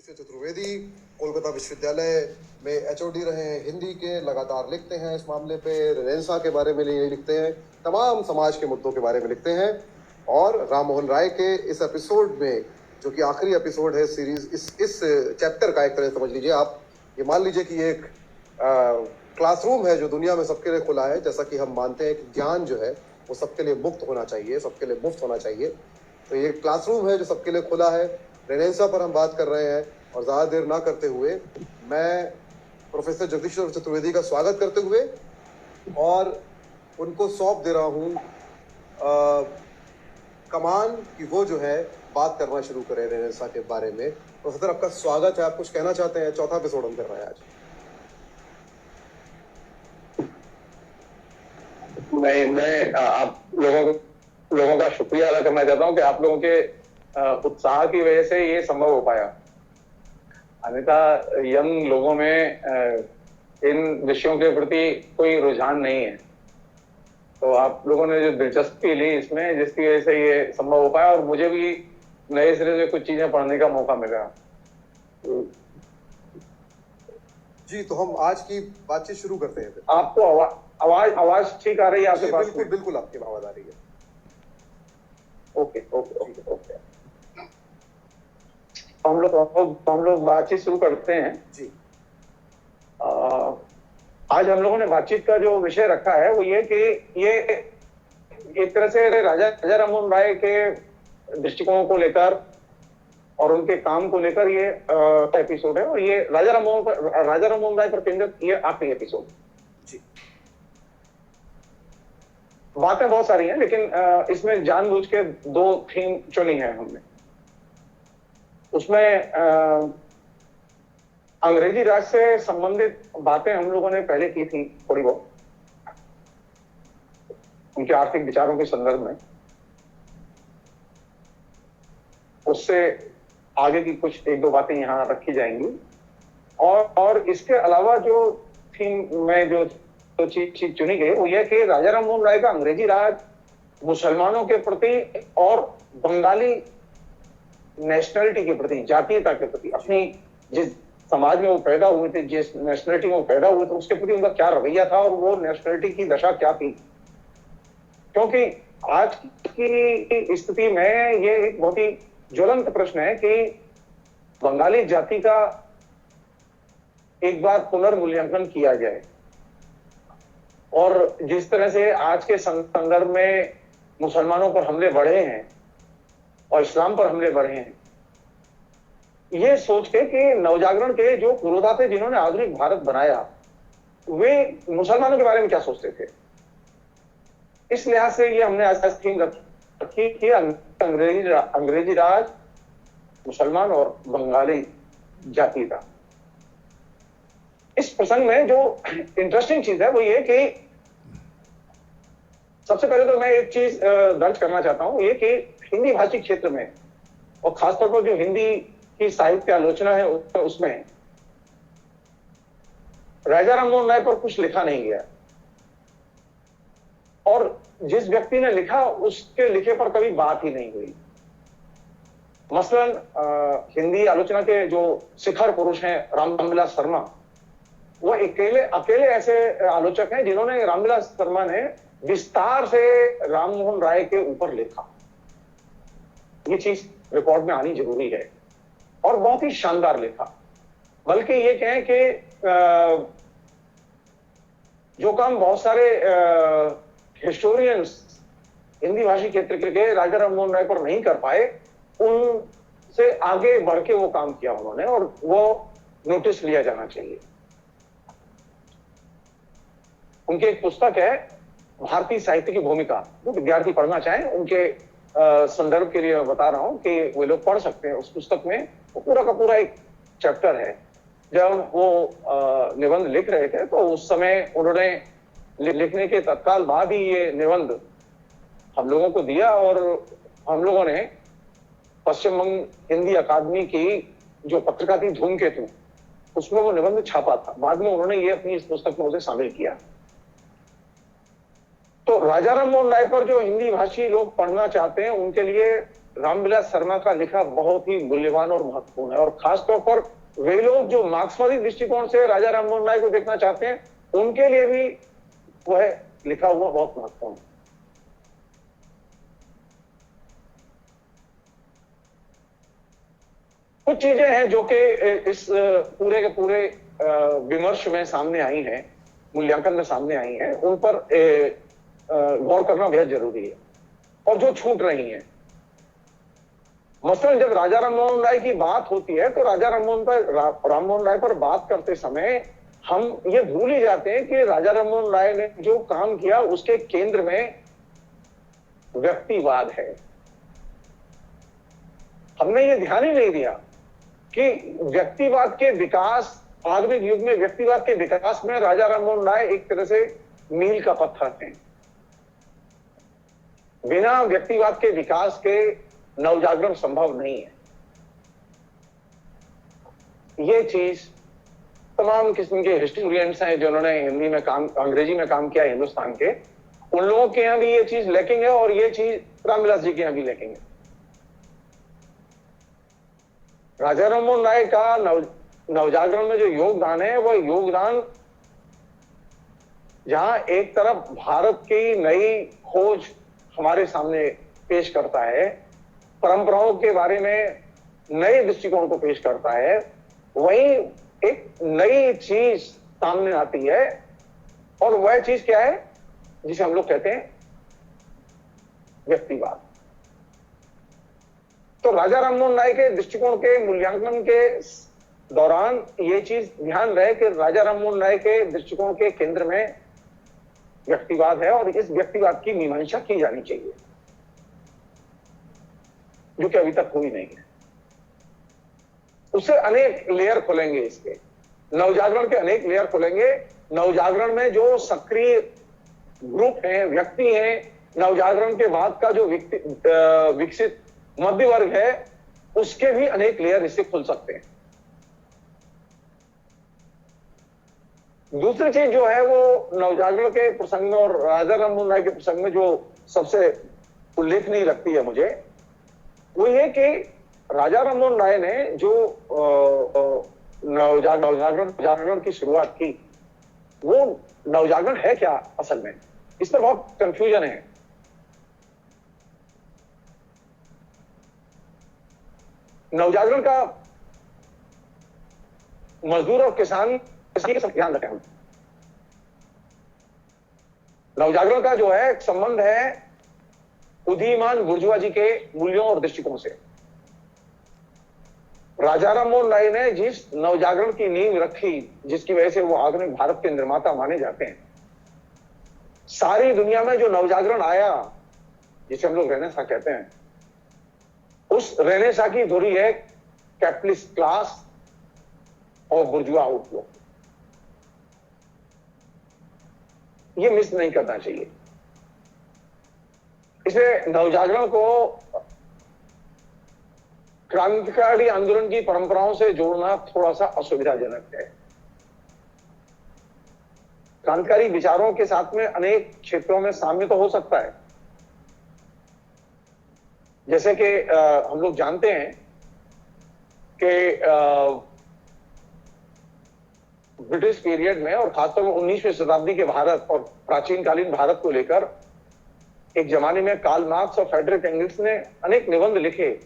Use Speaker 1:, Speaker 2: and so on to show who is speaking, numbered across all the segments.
Speaker 1: से चतुर्वेदी कोलकाता विश्वविद्यालय में एचओडी रहे हैं, हिंदी के, लगातार लिखते हैं इस मामले पे, रेनेसां के बारे में लिखते हैं, तमाम समाज के मुद्दों के बारे में लिखते हैं। और राम मोहन राय के इस एपिसोड में, जो कि आखिरी एपिसोड है सीरीज, इस चैप्टर का एक तरह समझ लीजिए आप, ये मान लीजिए कि एक क्लासरूम है जो दुनिया में सबके लिए खुला है। जैसा कि हम मानते हैं कि ज्ञान जो है वो सबके लिए मुक्त होना चाहिए, सबके लिए मुफ्त होना चाहिए, तो ये क्लासरूम है जो सबके लिए खुला है। रेनेसां पर हम बात कर रहे हैं और ज़्यादा देर ना करते हुए मैं प्रोफेसर जगदीश्वर चतुर्वेदी का स्वागत करते हुए और उनको सौंप दे रहा हूँ कमान कि वो जो है बात करना शुरू करें रेनेसां के बारे में। प्रोफेसर, आपका स्वागत है। आप कुछ कहना चाहते हैं? चौथा एपिसोड हम कर रहे हैं आज।
Speaker 2: मैं आप लोगों का शुक्रिया अदा करना चाहता हूं कि आप लोगों के उत्साह की वजह से ये संभव हो पाया। अन्यथा यंग लोगों में इन विषयों के प्रति कोई रुझान नहीं है, तो आप लोगों ने जो दिलचस्पी ली इसमें, जिसकी वजह से ये संभव हो पाया और मुझे भी नए सिरे से कुछ चीजें पढ़ने का मौका मिला।
Speaker 1: जी, तो हम आज की बातचीत शुरू करते हैं।
Speaker 2: आपको आवाज ठीक आ रही है आपके पास?
Speaker 1: बिल्कुल बिल्कुल, आपकी आवाज आ रही है।
Speaker 2: ओके ओके ओके ओके, हम लोग बातचीत शुरू करते हैं
Speaker 1: जी।
Speaker 2: आज हम लोगों ने बातचीत का जो विषय रखा है वो ये कि ये एक तरह से राजा राममोहन राय के दृष्टिकोण को लेकर और उनके काम को लेकर ये एपिसोड है, और ये राजा राममोहन राय पर केंद्रित ये आखिरी एपिसोड।
Speaker 1: जी।
Speaker 2: बातें बहुत सारी हैं, लेकिन इसमें जानबूझ के दो थीम चुनी है हमने। उसमें अंग्रेजी राज से संबंधित बातें हम लोगों ने पहले की थी थोड़ी बहुत, उनके आर्थिक विचारों के संदर्भ में। उससे आगे की कुछ एक दो बातें यहां रखी जाएंगी, और इसके अलावा जो थीम में जो चीज चुनी गई वो यह कि राजा राममोहन राय का अंग्रेजी राज मुसलमानों के प्रति और बंगाली नेशनलिटी के प्रति, जातीयता के प्रति, अपनी जिस समाज में वो पैदा हुए थे, जिस नेशनलिटी में वो पैदा हुए थे, उसके प्रति उनका क्या रवैया था और वो नेशनलिटी की दशा क्या थी। क्योंकि आज की स्थिति में ये एक बहुत ही ज्वलंत प्रश्न है कि बंगाली जाति का एक बार पुनर्मूल्यांकन किया जाए। और जिस तरह से आज के संदर्भ में मुसलमानों पर हमले बढ़े हैं और इस्लाम पर हमले बढ़े हैं, ये सोच के कि नवजागरण के जो पुरोधा थे जिन्होंने आधुनिक भारत बनाया, वे मुसलमानों के बारे में क्या सोचते थे। इस लिहाज से ये हमने आज थीम रखी कि अंग्रेजी राज, मुसलमान और बंगाली जाति का। इस प्रसंग में जो इंटरेस्टिंग चीज है वो ये कि सबसे पहले तो मैं एक चीज दर्ज करना चाहता हूं, ये कि हिंदी भाषी क्षेत्र में और खासतौर पर जो हिंदी की साहित्य आलोचना है उसमें राजा राममोहन राय पर कुछ लिखा नहीं गया, और जिस व्यक्ति ने लिखा उसके लिखे पर कभी बात ही नहीं हुई। मसलन हिंदी आलोचना के जो शिखर पुरुष हैं रामविलास शर्मा, वो अकेले ऐसे आलोचक हैं जिन्होंने, रामविलास शर्मा ने विस्तार से राममोहन राय के ऊपर लिखा। ये चीज रिकॉर्ड में आनी जरूरी है, और बहुत ही शानदार लिखा। बल्कि ये कहें कि जो काम बहुत सारे हिस्टोरियंस हिंदी भाषी क्षेत्र के राजा राममोहन राय पर नहीं कर पाए, उनसे आगे बढ़ के वो काम किया उन्होंने, और वो नोटिस लिया जाना चाहिए। उनकी एक पुस्तक है भारतीय साहित्य की भूमिका, जो विद्यार्थी पढ़ना चाहें उनके संदर्भ के लिए मैं बता रहा हूं कि वे लोग पढ़ सकते हैं। उस पुस्तक में वो पूरा का पूरा एक चैप्टर है। जब वो निबंध लिख रहे थे तो उस समय उन्होंने लिखने के तत्काल बाद ही ये निबंध हम लोगों को दिया, और हम लोगों ने पश्चिम बंग हिंदी अकादमी की जो पत्रिका थी धूमकेतु, उसमें वो निबंध छापा था। बाद में उन्होंने ये अपनी इस पुस्तक में उसे शामिल किया। तो राजा राममोहन राय पर जो हिंदी भाषी लोग पढ़ना चाहते हैं उनके लिए रामविलास शर्मा का लिखा बहुत ही मूल्यवान और महत्वपूर्ण है, और खासतौर पर वे लोग जो मार्क्सवादी दृष्टिकोण से राजा राममोहन राय को देखना चाहते हैं, उनके लिए भी वह लिखा हुआ बहुत महत्वपूर्ण है। कुछ चीजें हैं जो कि इस पूरे के पूरे विमर्श में सामने आई हैं, मूल्यांकन में सामने आई हैं, उन पर गौर करना बेहद जरूरी है, और जो छूट रही हैं। मसलन जब राजा राममोहन राय की बात होती है तो राजा राममोहन राय पर बात करते समय हम ये भूल ही जाते हैं कि राजा राममोहन राय ने जो काम किया उसके केंद्र में व्यक्तिवाद है। हमने ये ध्यान ही नहीं दिया कि व्यक्तिवाद के विकास, आधुनिक युग में व्यक्तिवाद के विकास में राजा राममोहन राय एक तरह से मील का पत्थर है। बिना व्यक्तिवाद के विकास के नवजागरण संभव नहीं है। ये चीज तमाम किस्म के हिस्टोरियंस हैं जिन्होंने हिंदी में काम, अंग्रेजी में काम किया हिंदुस्तान के, उन लोगों के यहां भी ये चीज लैकिंग है, और ये चीज रामविलास जी के यहां भी लैकिंग है। राजा राममोहन राय का नवजागरण में जो योगदान है, वह योगदान जहां एक तरफ भारत की नई खोज हमारे सामने पेश करता है, परंपराओं के बारे में नए दृष्टिकोण को पेश करता है, वहीं एक नई चीज सामने आती है, और वह चीज क्या है जिसे हम लोग कहते हैं व्यक्तिवाद। तो राजा राममोहन राय के दृष्टिकोण के मूल्यांकन के दौरान ये चीज ध्यान रहे कि राजा राममोहन राय के दृष्टिकोण के केंद्र में व्यक्तिवाद है, और इस व्यक्तिवाद की मीमांसा की जानी चाहिए, जो कि अभी तक हुई नहीं है। उससे अनेक लेयर खुलेंगे, इसके नवजागरण के अनेक लेयर खुलेंगे। नवजागरण में जो सक्रिय ग्रुप हैं, व्यक्ति हैं, नवजागरण के बाद का जो विकसित मध्य वर्ग है, उसके भी अनेक लेयर इससे खुल सकते हैं। दूसरी चीज जो है वो नवजागरण के प्रसंग में और राजा राममोहन राय के प्रसंग में जो सबसे उल्लेखनीय लगती है मुझे, वो ये कि राजा राममोहन राय ने जो नवजागरण की शुरुआत की, वो नवजागरण है क्या असल में, इस पर बहुत कंफ्यूजन है। नवजागरण का मजदूर और किसान का ध्यान रखें हम। नवजागरण का जो है संबंध है उदीयमान बुर्जुआजी के मूल्यों और दृष्टिकोण से। राजा राममोहन राय ने जिस नवजागरण की नींव रखी, जिसकी वजह से वो आधुनिक भारत के निर्माता माने जाते हैं, सारी दुनिया में जो नवजागरण आया, जिसे हम लोग रेनेसां कहते हैं, उस रेनेसां की धुरी है कैपिटलिस्ट क्लास और बुर्जुआ आउटलुक। ये मिस नहीं करना चाहिए। इसे नवजागरण को क्रांतिकारी आंदोलन की परंपराओं से जोड़ना थोड़ा सा असुविधाजनक है। क्रांतिकारी विचारों के साथ में अनेक क्षेत्रों में साम्य तो हो सकता है। जैसे कि हम लोग जानते हैं कि ब्रिटिश पीरियड में और खासतौर में 19वीं शताब्दी के भारत और प्राचीन कालीन भारत को लेकर एक जमाने में कार्ल मार्क्स और फ्रेडरिक एंगल्स ने अनेक निबंध लिखे,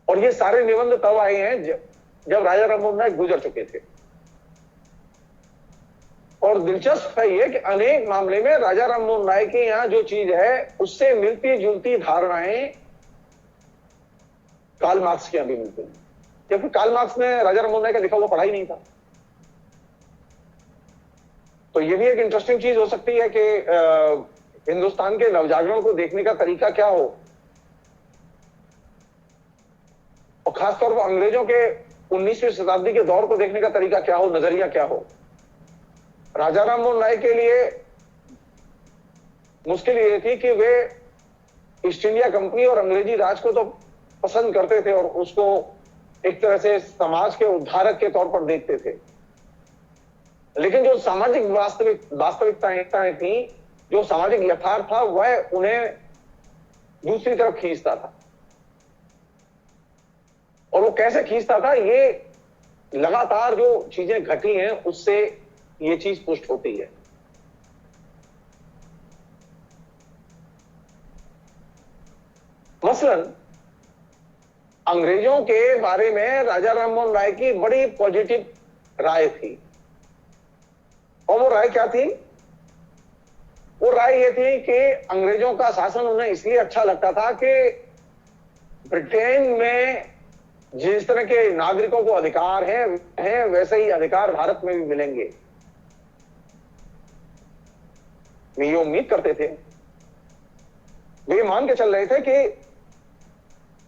Speaker 2: और ये सारे निबंध तब आए हैं जब राजा राममोहन राय गुजर चुके थे। और दिलचस्प है ये कि अनेक मामले में राजा राममोहन राय के यहां जो चीज है उससे मिलती जुलती धारणाएं कार्ल मार्क्स की अभी मिलती हैं, क्योंकि कार्ल मार्क्स ने राजा राममोहन राय का लिखा हुआ पढ़ा ही नहीं था। तो ये भी एक इंटरेस्टिंग चीज हो सकती है कि हिंदुस्तान के नवजागरण को देखने का तरीका क्या हो, और खासतौर पर अंग्रेजों के 19वीं शताब्दी के दौर को देखने का तरीका क्या हो, नजरिया क्या हो। राजा राममोहन राय के लिए मुश्किल ये थी कि वे ईस्ट इंडिया कंपनी और अंग्रेजी राज को तो पसंद करते थे और उसको एक तरह से समाज के उद्धारक के तौर पर देखते थे, लेकिन जो सामाजिक वास्तविकताएं थी, जो सामाजिक यथार्थ था, वह उन्हें दूसरी तरफ खींचता था। और वो कैसे खींचता था, ये लगातार जो चीजें घटी हैं उससे ये चीज पुष्ट होती है। मसलन अंग्रेजों के बारे में राजा राममोहन राय की बड़ी पॉजिटिव राय थी। और वो राय क्या थी? वो राय ये थी कि अंग्रेजों का शासन उन्हें इसलिए अच्छा लगता था कि ब्रिटेन में जिस तरह के नागरिकों को अधिकार हैं वैसे ही अधिकार भारत में भी मिलेंगे। वे ये उम्मीद करते थे, वे मान के चल रहे थे कि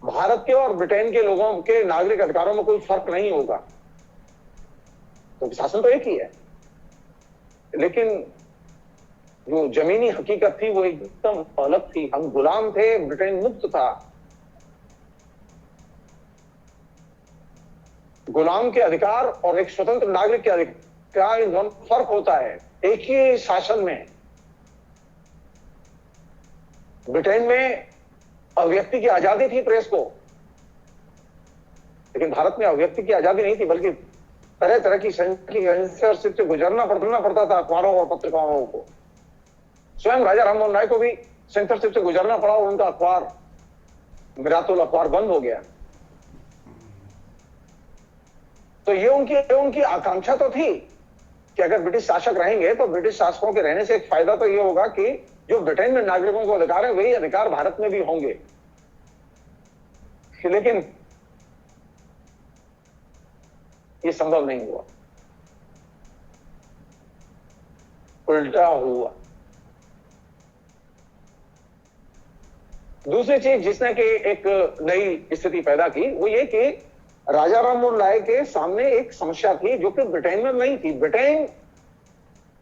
Speaker 2: भारत के और ब्रिटेन के लोगों के नागरिक अधिकारों में कोई फर्क नहीं होगा, तो शासन तो एक ही है। लेकिन जो जमीनी हकीकत थी वो एकदम अलग थी। हम गुलाम थे, ब्रिटेन मुक्त था। गुलाम के अधिकार और एक स्वतंत्र नागरिक के अधिकार, इन दोनों फर्क होता है। एक ही शासन में ब्रिटेन में अभिव्यक्ति की आजादी थी प्रेस को, लेकिन भारत में अभिव्यक्ति की आजादी नहीं थी, बल्कि तरह तरह की सेंसरशिप से गुजरना पड़ता था अखबारों और पत्रिकाओं को। स्वयं राजा राममोहन राय को भी सेंसरशिप से गुजरना पड़ा और उनका अखबार मिरातुल अखबार बंद हो गया। तो ये उनकी आकांक्षा तो थी कि अगर ब्रिटिश शासक रहेंगे तो ब्रिटिश शासकों के रहने से एक फायदा तो ये होगा कि जो ब्रिटेन में नागरिकों को अधिकार है वही अधिकार भारत में भी होंगे। लेकिन ये संभव नहीं हुआ, उल्टा हुआ। दूसरी चीज जिसने कि एक नई स्थिति पैदा की वो ये कि राजा राममोहन राय के सामने एक समस्या थी जो कि ब्रिटेन में नहीं थी। ब्रिटेन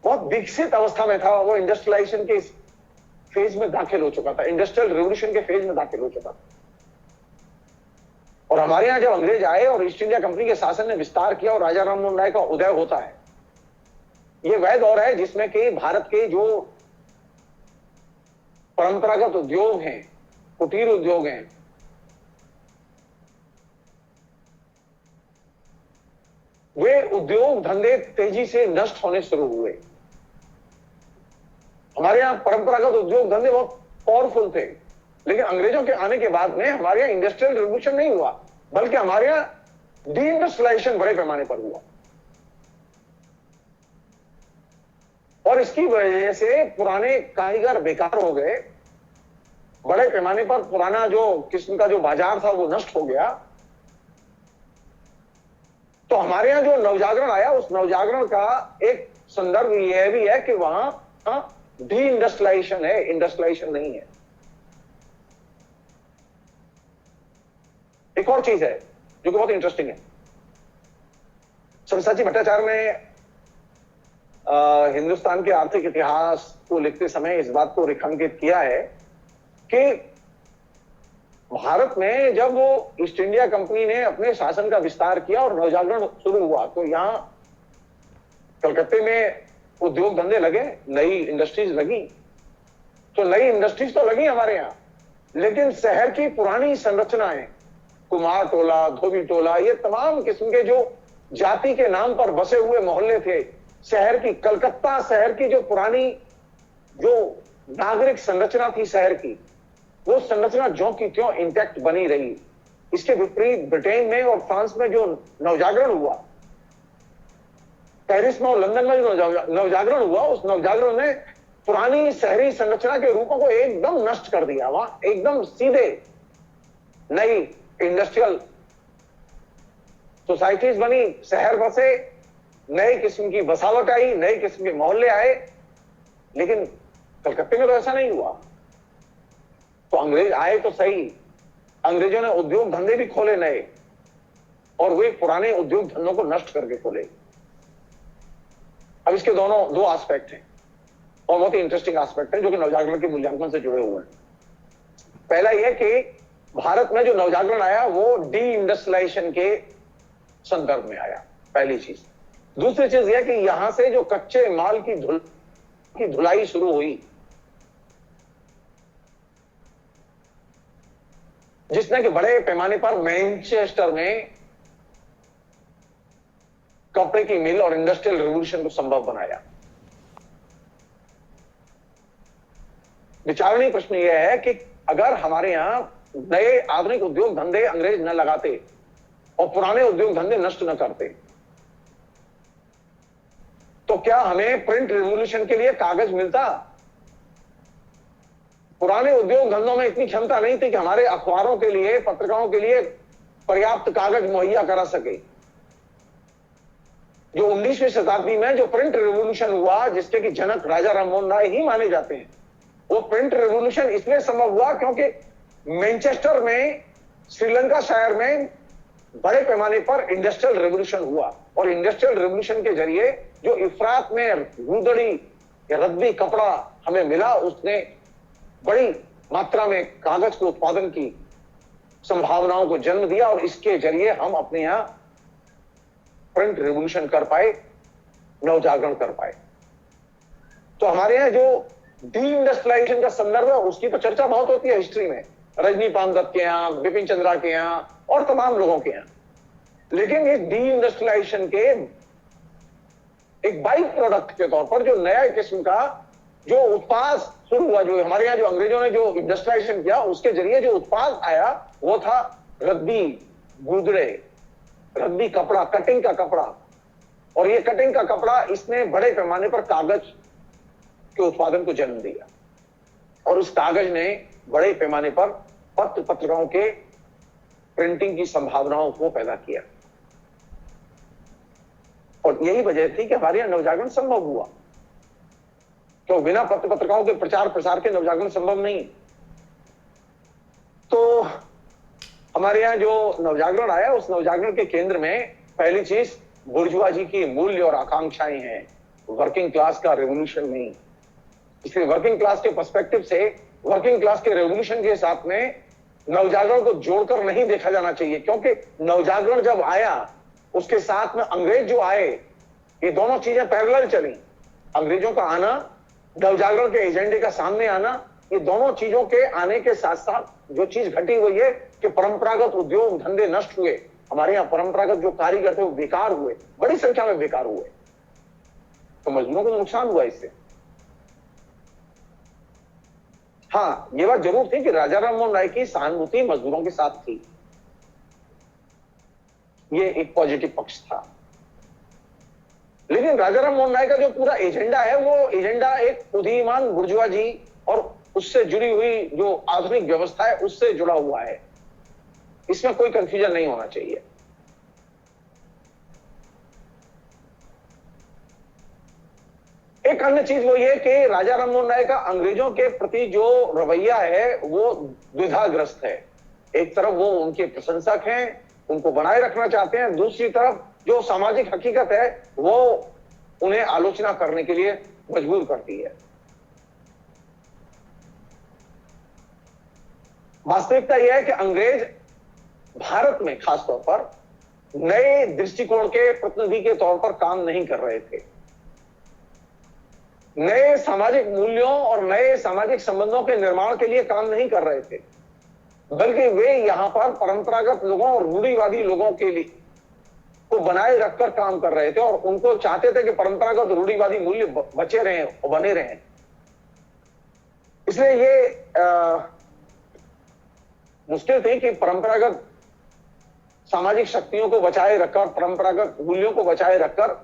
Speaker 2: बहुत विकसित अवस्था में था, वो इंडस्ट्रियलाइजेशन के फेज में दाखिल हो चुका था, इंडस्ट्रियल रिवोल्यूशन के फेज में दाखिल हो चुका था। और हमारे यहां जब अंग्रेज आए और ईस्ट इंडिया कंपनी के शासन ने विस्तार किया और राजा राममोहन राय का उदय होता है, यह वह दौर है जिसमें कि भारत के जो परंपरागत उद्योग हैं, कुटीर उद्योग हैं, वे उद्योग धंधे तेजी से नष्ट होने शुरू हुए। हमारे यहां परंपरागत उद्योग धंधे बहुत पावरफुल थे, लेकिन अंग्रेजों के आने के बाद में हमारे यहां इंडस्ट्रियल रिवोल्यूशन नहीं हुआ, बल्कि हमारे यहां डी इंडस्ट्रियलाइजेशन बड़े पैमाने पर हुआ। और इसकी वजह से पुराने कारीगर बेकार हो गए, बड़े पैमाने पर पुराना जो किस्म का जो बाजार था वो नष्ट हो गया। तो हमारे यहां जो नवजागरण आया उस नवजागरण का एक संदर्भ यह भी है कि वहां डी इंडस्ट्रियलाइजेशन है, इंडस्ट्रियलाइजेशन नहीं है। एक और चीज है जो कि बहुत इंटरेस्टिंग है। सब्यसाची भट्टाचार्य ने हिंदुस्तान के आर्थिक इतिहास को लिखते समय इस बात को रेखांकित किया है कि भारत में जब वो ईस्ट इंडिया कंपनी ने अपने शासन का विस्तार किया और नवजागरण शुरू हुआ तो यहां कलकत्ते में उद्योग धंधे लगे, नई इंडस्ट्रीज लगी। तो नई इंडस्ट्रीज तो लगी हमारे यहां, लेकिन शहर की पुरानी संरचनाएं, कुमार टोला, धोबी टोला, ये तमाम किस्म के जो जाति के नाम पर बसे हुए मोहल्ले थे, शहर की, कलकत्ता शहर की जो पुरानी जो नागरिक संरचना थी शहर की, वो संरचना ज्यों की त्यों इंटैक्ट बनी रही। इसके विपरीत ब्रिटेन में और फ्रांस में जो नवजागरण हुआ, पेरिस में और लंदन में जो नवजागरण हुआ, उस नवजागरण ने पुरानी शहरी संरचना के रूपों को एकदम नष्ट कर दिया। वहां एकदम सीधे नई इंडस्ट्रियल सोसाइटीज बनी, शहर बसे, नए किस्म की बसावट आई, नए किस्म के मोहल्ले आए। लेकिन कलकत्ते में तो ऐसा नहीं हुआ। तो अंग्रेज आए तो सही, अंग्रेजों ने उद्योग धंधे भी खोले नए, और वे पुराने उद्योग धंधों को नष्ट करके खोले। अब इसके दोनों दो एस्पेक्ट हैं और बहुत ही इंटरेस्टिंग एस्पेक्ट हैं जो कि नवजागरण के मूल्यांकन से जुड़े हुए हैं। पहला यह कि भारत में जो नवजागरण आया वो डी इंडस्ट्रियलाइजेशन के संदर्भ में आया, पहली चीज। दूसरी चीज यह कि यहां से जो कच्चे माल की धुलाई शुरू हुई, जिसने कि बड़े पैमाने पर मैनचेस्टर में कपड़े की मिल और इंडस्ट्रियल रिवॉल्यूशन को संभव बनाया। विचारणीय प्रश्न यह है कि अगर हमारे यहां नए आधुनिक उद्योग धंधे अंग्रेज न लगाते और पुराने उद्योग धंधे नष्ट न करते, तो क्या हमें प्रिंट रिवॉल्यूशन के लिए कागज मिलता? पुराने उद्योग धंधों में इतनी क्षमता नहीं थी कि हमारे अखबारों के लिए, पत्रिकाओं के लिए पर्याप्त कागज मुहैया करा सके। जो 19वीं शताब्दी में जो प्रिंट रिवॉल्यूशन हुआ, जिसके कि जनक राजा राममोहन राय ही माने जाते हैं, वो प्रिंट रिवॉल्यूशन इसलिए संभव हुआ क्योंकि मैनचेस्टर में, श्रीलंका शहर में बड़े पैमाने पर इंडस्ट्रियल रिवॉल्यूशन हुआ। और इंडस्ट्रियल रिवॉल्यूशन के जरिए जो इफरात में गुदड़ी या रद्दी कपड़ा हमें मिला, उसने बड़ी मात्रा में कागज के उत्पादन की संभावनाओं को जन्म दिया और इसके जरिए हम अपने यहां प्रिंट रिवॉल्यूशन कर पाए, नवजागरण कर पाए। तो हमारे यहां जो डी इंडस्ट्रियलाइजेशन का संदर्भ है, उसकी तो चर्चा बहुत होती है हिस्ट्री में, रजनी पानदत्त के यहां, बिपिन चंद्रा के यहां और तमाम लोगों के यहां। लेकिन इस डी इंडस्ट्रियलाइजेशन के एक बाई प्रोडक्ट के तौर पर जो नया किस्म का जो उत्पाद शुरू हुआ, जो हमारे यहां जो अंग्रेजों ने जो इंडस्ट्रियलाइजेशन किया, उसके जरिए जो उत्पाद आया वो था रद्दी, गुदड़े, रद्दी कपड़ा, कटिंग का कपड़ा। और ये कटिंग का कपड़ा, इसने बड़े पैमाने पर कागज के उत्पादन को जन्म दिया और उस कागज ने बड़े पैमाने पर पत्र पत्रिकाओं के प्रिंटिंग की संभावनाओं को पैदा किया। और यही वजह थी कि हमारे यहां नवजागरण संभव हुआ, तो बिना पत्र पत्रिकाओं के प्रचार प्रसार के नवजागरण संभव नहीं। तो हमारे यहां जो नवजागरण आया, उस नवजागरण के केंद्र में पहली चीज बुर्जुआजी की मूल्य और आकांक्षाएं हैं, वर्किंग क्लास का रेवोल्यूशन नहीं। इसलिए वर्किंग क्लास के पर्सपेक्टिव से, वर्किंग क्लास के रेवोल्यूशन के साथ में नवजागरण को जोड़कर नहीं देखा जाना चाहिए, क्योंकि नवजागरण जब आया उसके साथ में अंग्रेज जो आए, ये दोनों चीजें पैरेलल चली। अंग्रेजों का आना, नवजागरण के एजेंडे का सामने आना, ये दोनों चीजों के आने के साथ साथ जो चीज घटी हुई है कि परंपरागत उद्योग धंधे नष्ट हुए। हमारे यहाँ परंपरागत जो कारीगर थे वो बेकार हुए, बड़ी संख्या में बेकार हुए, तो मजदूरों को नुकसान हुआ इससे। हाँ, ये बात जरूर थी कि राजा राममोहन राय की सहानुभूति मजदूरों के साथ थी, ये एक पॉजिटिव पक्ष था। लेकिन राजा राममोहन राय का जो पूरा एजेंडा है, वो एजेंडा एक उदीयमान बुर्जुआजी और उससे जुड़ी हुई जो आधुनिक व्यवस्था है उससे जुड़ा हुआ है। इसमें कोई कंफ्यूजन नहीं होना चाहिए। एक अन्य चीज वो ये कि राजा राममोहन राय का अंग्रेजों के प्रति जो रवैया है वो द्विधाग्रस्त है। एक तरफ वो उनके प्रशंसक हैं, उनको बनाए रखना चाहते हैं, दूसरी तरफ जो सामाजिक हकीकत है वो उन्हें आलोचना करने के लिए मजबूर करती है। वास्तविकता यह है कि अंग्रेज भारत में खासतौर पर नए दृष्टिकोण के प्रतिनिधि के तौर पर काम नहीं कर रहे थे। नए सामाजिक मूल्यों और नए सामाजिक संबंधों के निर्माण के लिए काम नहीं कर रहे थे, बल्कि वे यहां पर परंपरागत लोगों और रूढ़िवादी लोगों के लिए को बनाए रखकर काम कर रहे थे और उनको चाहते थे कि परंपरागत रूढ़िवादी मूल्य बचे रहें और बने रहें। इसलिए ये मुश्किल थी कि परंपरागत सामाजिक शक्तियों को बचाए रखकर, परंपरागत मूल्यों को बचाए रखकर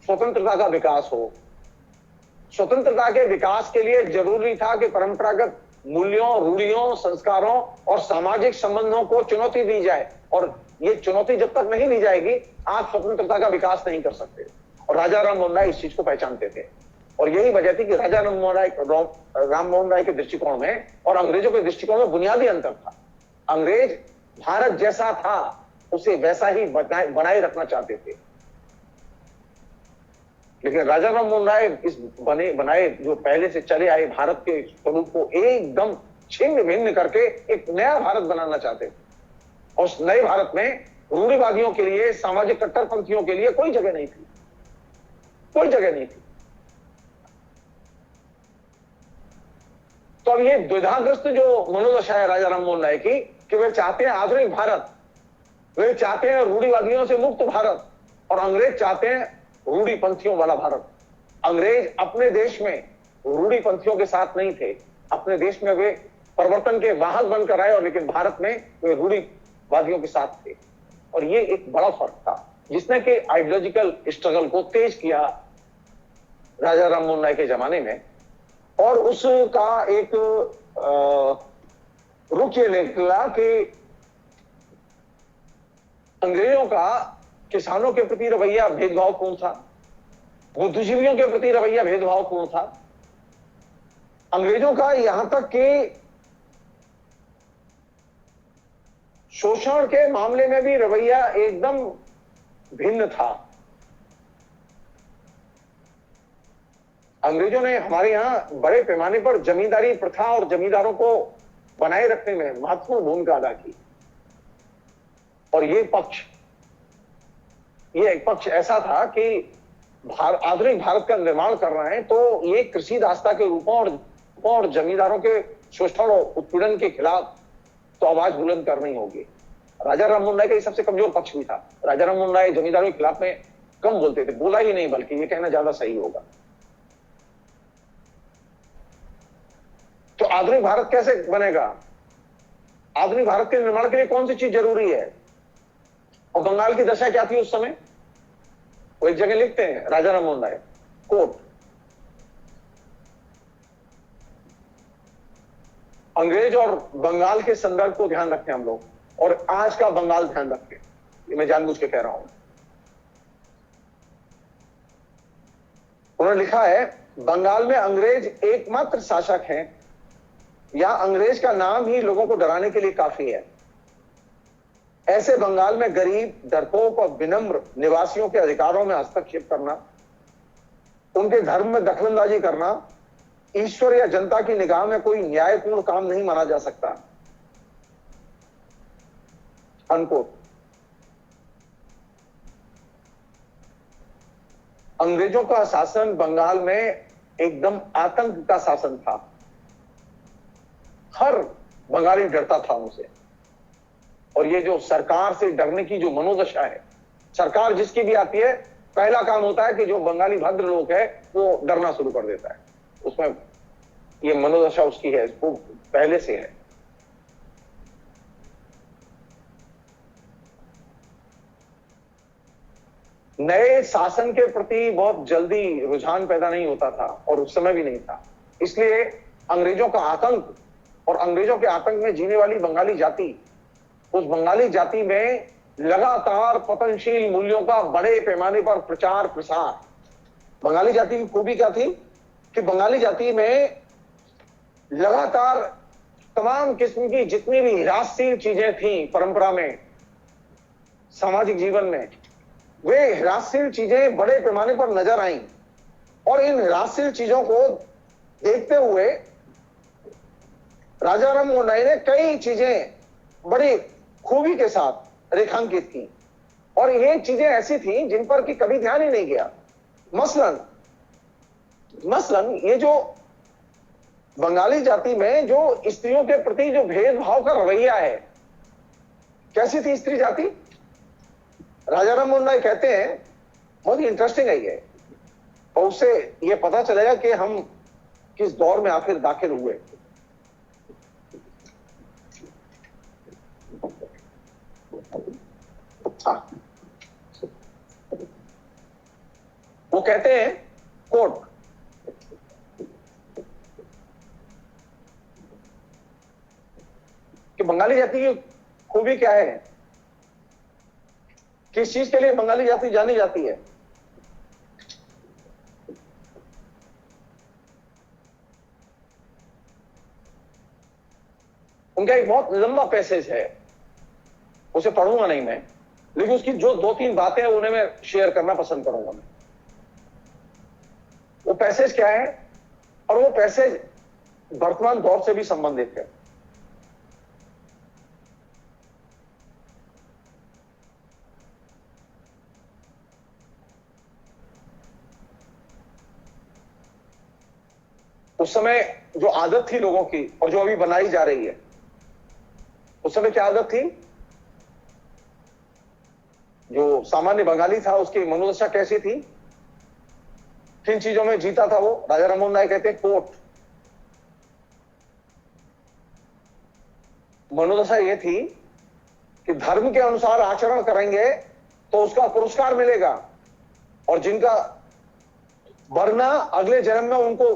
Speaker 2: स्वतंत्रता का विकास हो। स्वतंत्रता के विकास के लिए जरूरी था कि परंपरागत मूल्यों, रूढ़ियों, संस्कारों और सामाजिक संबंधों को चुनौती दी जाए, और ये चुनौती जब तक नहीं दी जाएगी आप स्वतंत्रता का विकास नहीं कर सकते। और राजा राममोहन राय इस चीज को पहचानते थे, और यही वजह थी कि राजा राममोहन राय के दृष्टिकोण में और अंग्रेजों के दृष्टिकोण में बुनियादी अंतर था। अंग्रेज भारत जैसा था उसे वैसा ही बनाए रखना चाहते थे, लेकिन राजा राममोहन राय इस बनाए जो पहले से चले आए भारत के स्वरूप को एकदम छिन्न भिन्न करके एक नया भारत बनाना चाहते थे। और उस नए भारत में रूढ़िवादियों के लिए, सामाजिक कट्टरपंथियों के लिए कोई जगह नहीं थी, कोई जगह नहीं थी। तो अब ये द्विधाग्रस्त जो मनोदशा है राजा राममोहन राय की, कि वे चाहते हैं आधुनिक भारत, वे चाहते हैं रूढ़िवादियों से मुक्त भारत, और अंग्रेज चाहते हैं रूढ़िपंथियों वाला भारत। अंग्रेज अपने देश में रूढ़िपंथियों के साथ नहीं थे, अपने देश में वे परिवर्तन के वाहक बनकर आए, और लेकिन भारत में वे रूढ़िवादियों के साथ थे। और ये एक बड़ा फर्क था जिसने कि आइडियोलॉजिकल स्ट्रगल को तेज किया राजा राम मोहन राय के जमाने में। और उसका एक रुख ये निकला कि अंग्रेजों का किसानों के प्रति रवैया भेदभावपूर्ण था, बुद्धिजीवियों के प्रति रवैया भेदभावपूर्ण था। अंग्रेजों का यहां तक कि शोषण के मामले में भी रवैया एकदम भिन्न था। अंग्रेजों ने हमारे यहां बड़े पैमाने पर जमींदारी प्रथा और जमींदारों को बनाए रखने में महत्वपूर्ण भूमिका अदा की। और ये एक पक्ष ऐसा था कि आधुनिक भारत का निर्माण कर रहे हैं, तो ये कृषि दासता के रूपों और जमींदारों के शोषण और उत्पीड़न के खिलाफ तो आवाज बुलंद करनी होगी। राजा राम मोहन राय का ये सबसे कमजोर पक्ष भी था। राजा राम मोहन राय जमींदारों के खिलाफ में कम बोलते थे, बोला ही नहीं, बल्कि ये कहना ज्यादा सही होगा। तो आधुनिक भारत कैसे बनेगा? आधुनिक भारत के निर्माण के लिए कौन सी चीज जरूरी है? और बंगाल की दशा क्या थी उस समय? वो एक जगह लिखते हैं राजा राम मोहन राय, कोट, अंग्रेज और बंगाल के संदर्भ को ध्यान रखें हम लोग, और आज का बंगाल ध्यान रखें। ये मैं जानबूझ के कह रहा हूं। उन्होंने लिखा है, बंगाल में अंग्रेज एकमात्र शासक हैं, या अंग्रेज का नाम ही लोगों को डराने के लिए काफी है। ऐसे बंगाल में गरीब, डरपोक और विनम्र निवासियों के अधिकारों में हस्तक्षेप करना, उनके धर्म में दखलंदाजी करना ईश्वर या जनता की निगाह में कोई न्यायपूर्ण काम नहीं माना जा सकता। अनकोट। अंग्रेजों का शासन बंगाल में एकदम आतंक का शासन था। हर बंगाली डरता था उनसे। और ये जो सरकार से डरने की जो मनोदशा है, सरकार जिसकी भी आती है, पहला काम होता है कि जो बंगाली भद्र लोग है वो डरना शुरू कर देता है। उसमें ये मनोदशा उसकी है, वो पहले से है। नए शासन के प्रति बहुत जल्दी रुझान पैदा नहीं होता था, और उस समय भी नहीं था। इसलिए अंग्रेजों का आतंक और अंग्रेजों के आतंक में जीने वाली बंगाली जाति, उस बंगाली जाति में लगातार पतनशील मूल्यों का बड़े पैमाने पर प्रचार प्रसार। बंगाली जाति की खूबी क्या थी कि बंगाली जाति में लगातार तमाम किस्म की जितनी भी हिरासशील चीजें थी परंपरा में, सामाजिक जीवन में, वे हिरासशील चीजें बड़े पैमाने पर नजर आईं। और इन हिरासशील चीजों को देखते हुए राजा राम मोहन राय ने कई चीजें बड़ी खूबी के साथ रेखांकित की, और ये चीजें ऐसी थी जिन पर कि कभी ध्यान ही नहीं गया। मसलन ये जो बंगाली जाति में जो स्त्रियों के प्रति जो भेदभाव का रवैया है, कैसी थी स्त्री जाति? राजा राम मोहन राय कहते हैं, बहुत ही इंटरेस्टिंग है ये, और उससे ये पता चलेगा कि हम किस दौर में आखिर दाखिल हुए। वो कहते हैं, कोट, कि बंगाली जाति की खूबी क्या है, किस चीज के लिए बंगाली जाति जानी जाती है? उनका एक बहुत लंबा पैसेज है, उसे पढ़ूंगा नहीं मैं, लेकिन उसकी जो 2-3 बातें हैं उन्हें मैं शेयर करना पसंद करूंगा। मैं वो पैसेज क्या है, और वो पैसेज वर्तमान दौर से भी संबंधित है। उस समय जो आदत थी लोगों की, और जो अभी बनाई जा रही है, उस समय क्या आदत थी? जो सामान्य बंगाली था उसकी मनोदशा कैसी थी? किन चीजों में जीता था वो? राजा राममोहन राय कहते हैं कोर्ट। मनोदशा ये थी कि धर्म के अनुसार आचरण करेंगे तो उसका पुरस्कार मिलेगा, और जिनका वरना अगले जन्म में उनको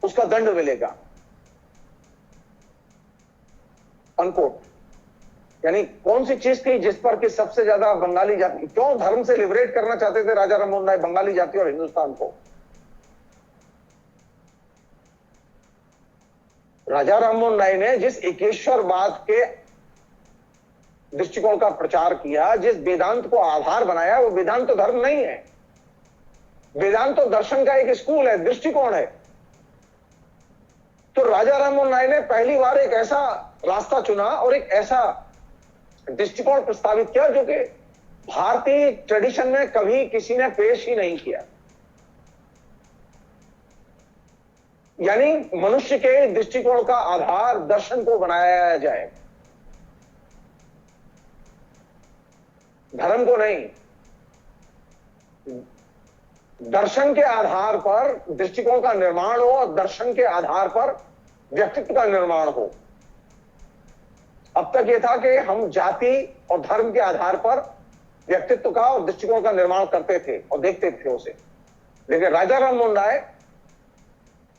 Speaker 2: उसका दंड मिलेगा, अनकोट। यानी कौन सी चीज थी जिस पर कि सबसे ज्यादा बंगाली जाति, क्यों धर्म से लिबरेट करना चाहते थे राजा राममोहन राय बंगाली जाति और हिंदुस्तान को? राजा राममोहन राय ने जिस एकेश्वरवाद के दृष्टिकोण का प्रचार किया, जिस वेदांत को आधार बनाया, वो वेदांत तो धर्म नहीं है। वेदांत तो दर्शन का एक स्कूल है, दृष्टिकोण है। तो राजा राममोहन राय ने पहली बार एक ऐसा रास्ता चुना और एक ऐसा दृष्टिकोण प्रस्तावित किया जो कि भारतीय ट्रेडिशन में कभी किसी ने पेश ही नहीं किया। यानी मनुष्य के दृष्टिकोण का आधार दर्शन को बनाया जाए, धर्म को नहीं। दर्शन के आधार पर दृष्टिकोण का निर्माण हो और दर्शन के आधार पर व्यक्तित्व का निर्माण हो। अब तक यह था कि हम जाति और धर्म के आधार पर व्यक्तित्व का और दृष्टिकोण का निर्माण करते थे और देखते थे उसे। लेकिन राजा राममोहन राय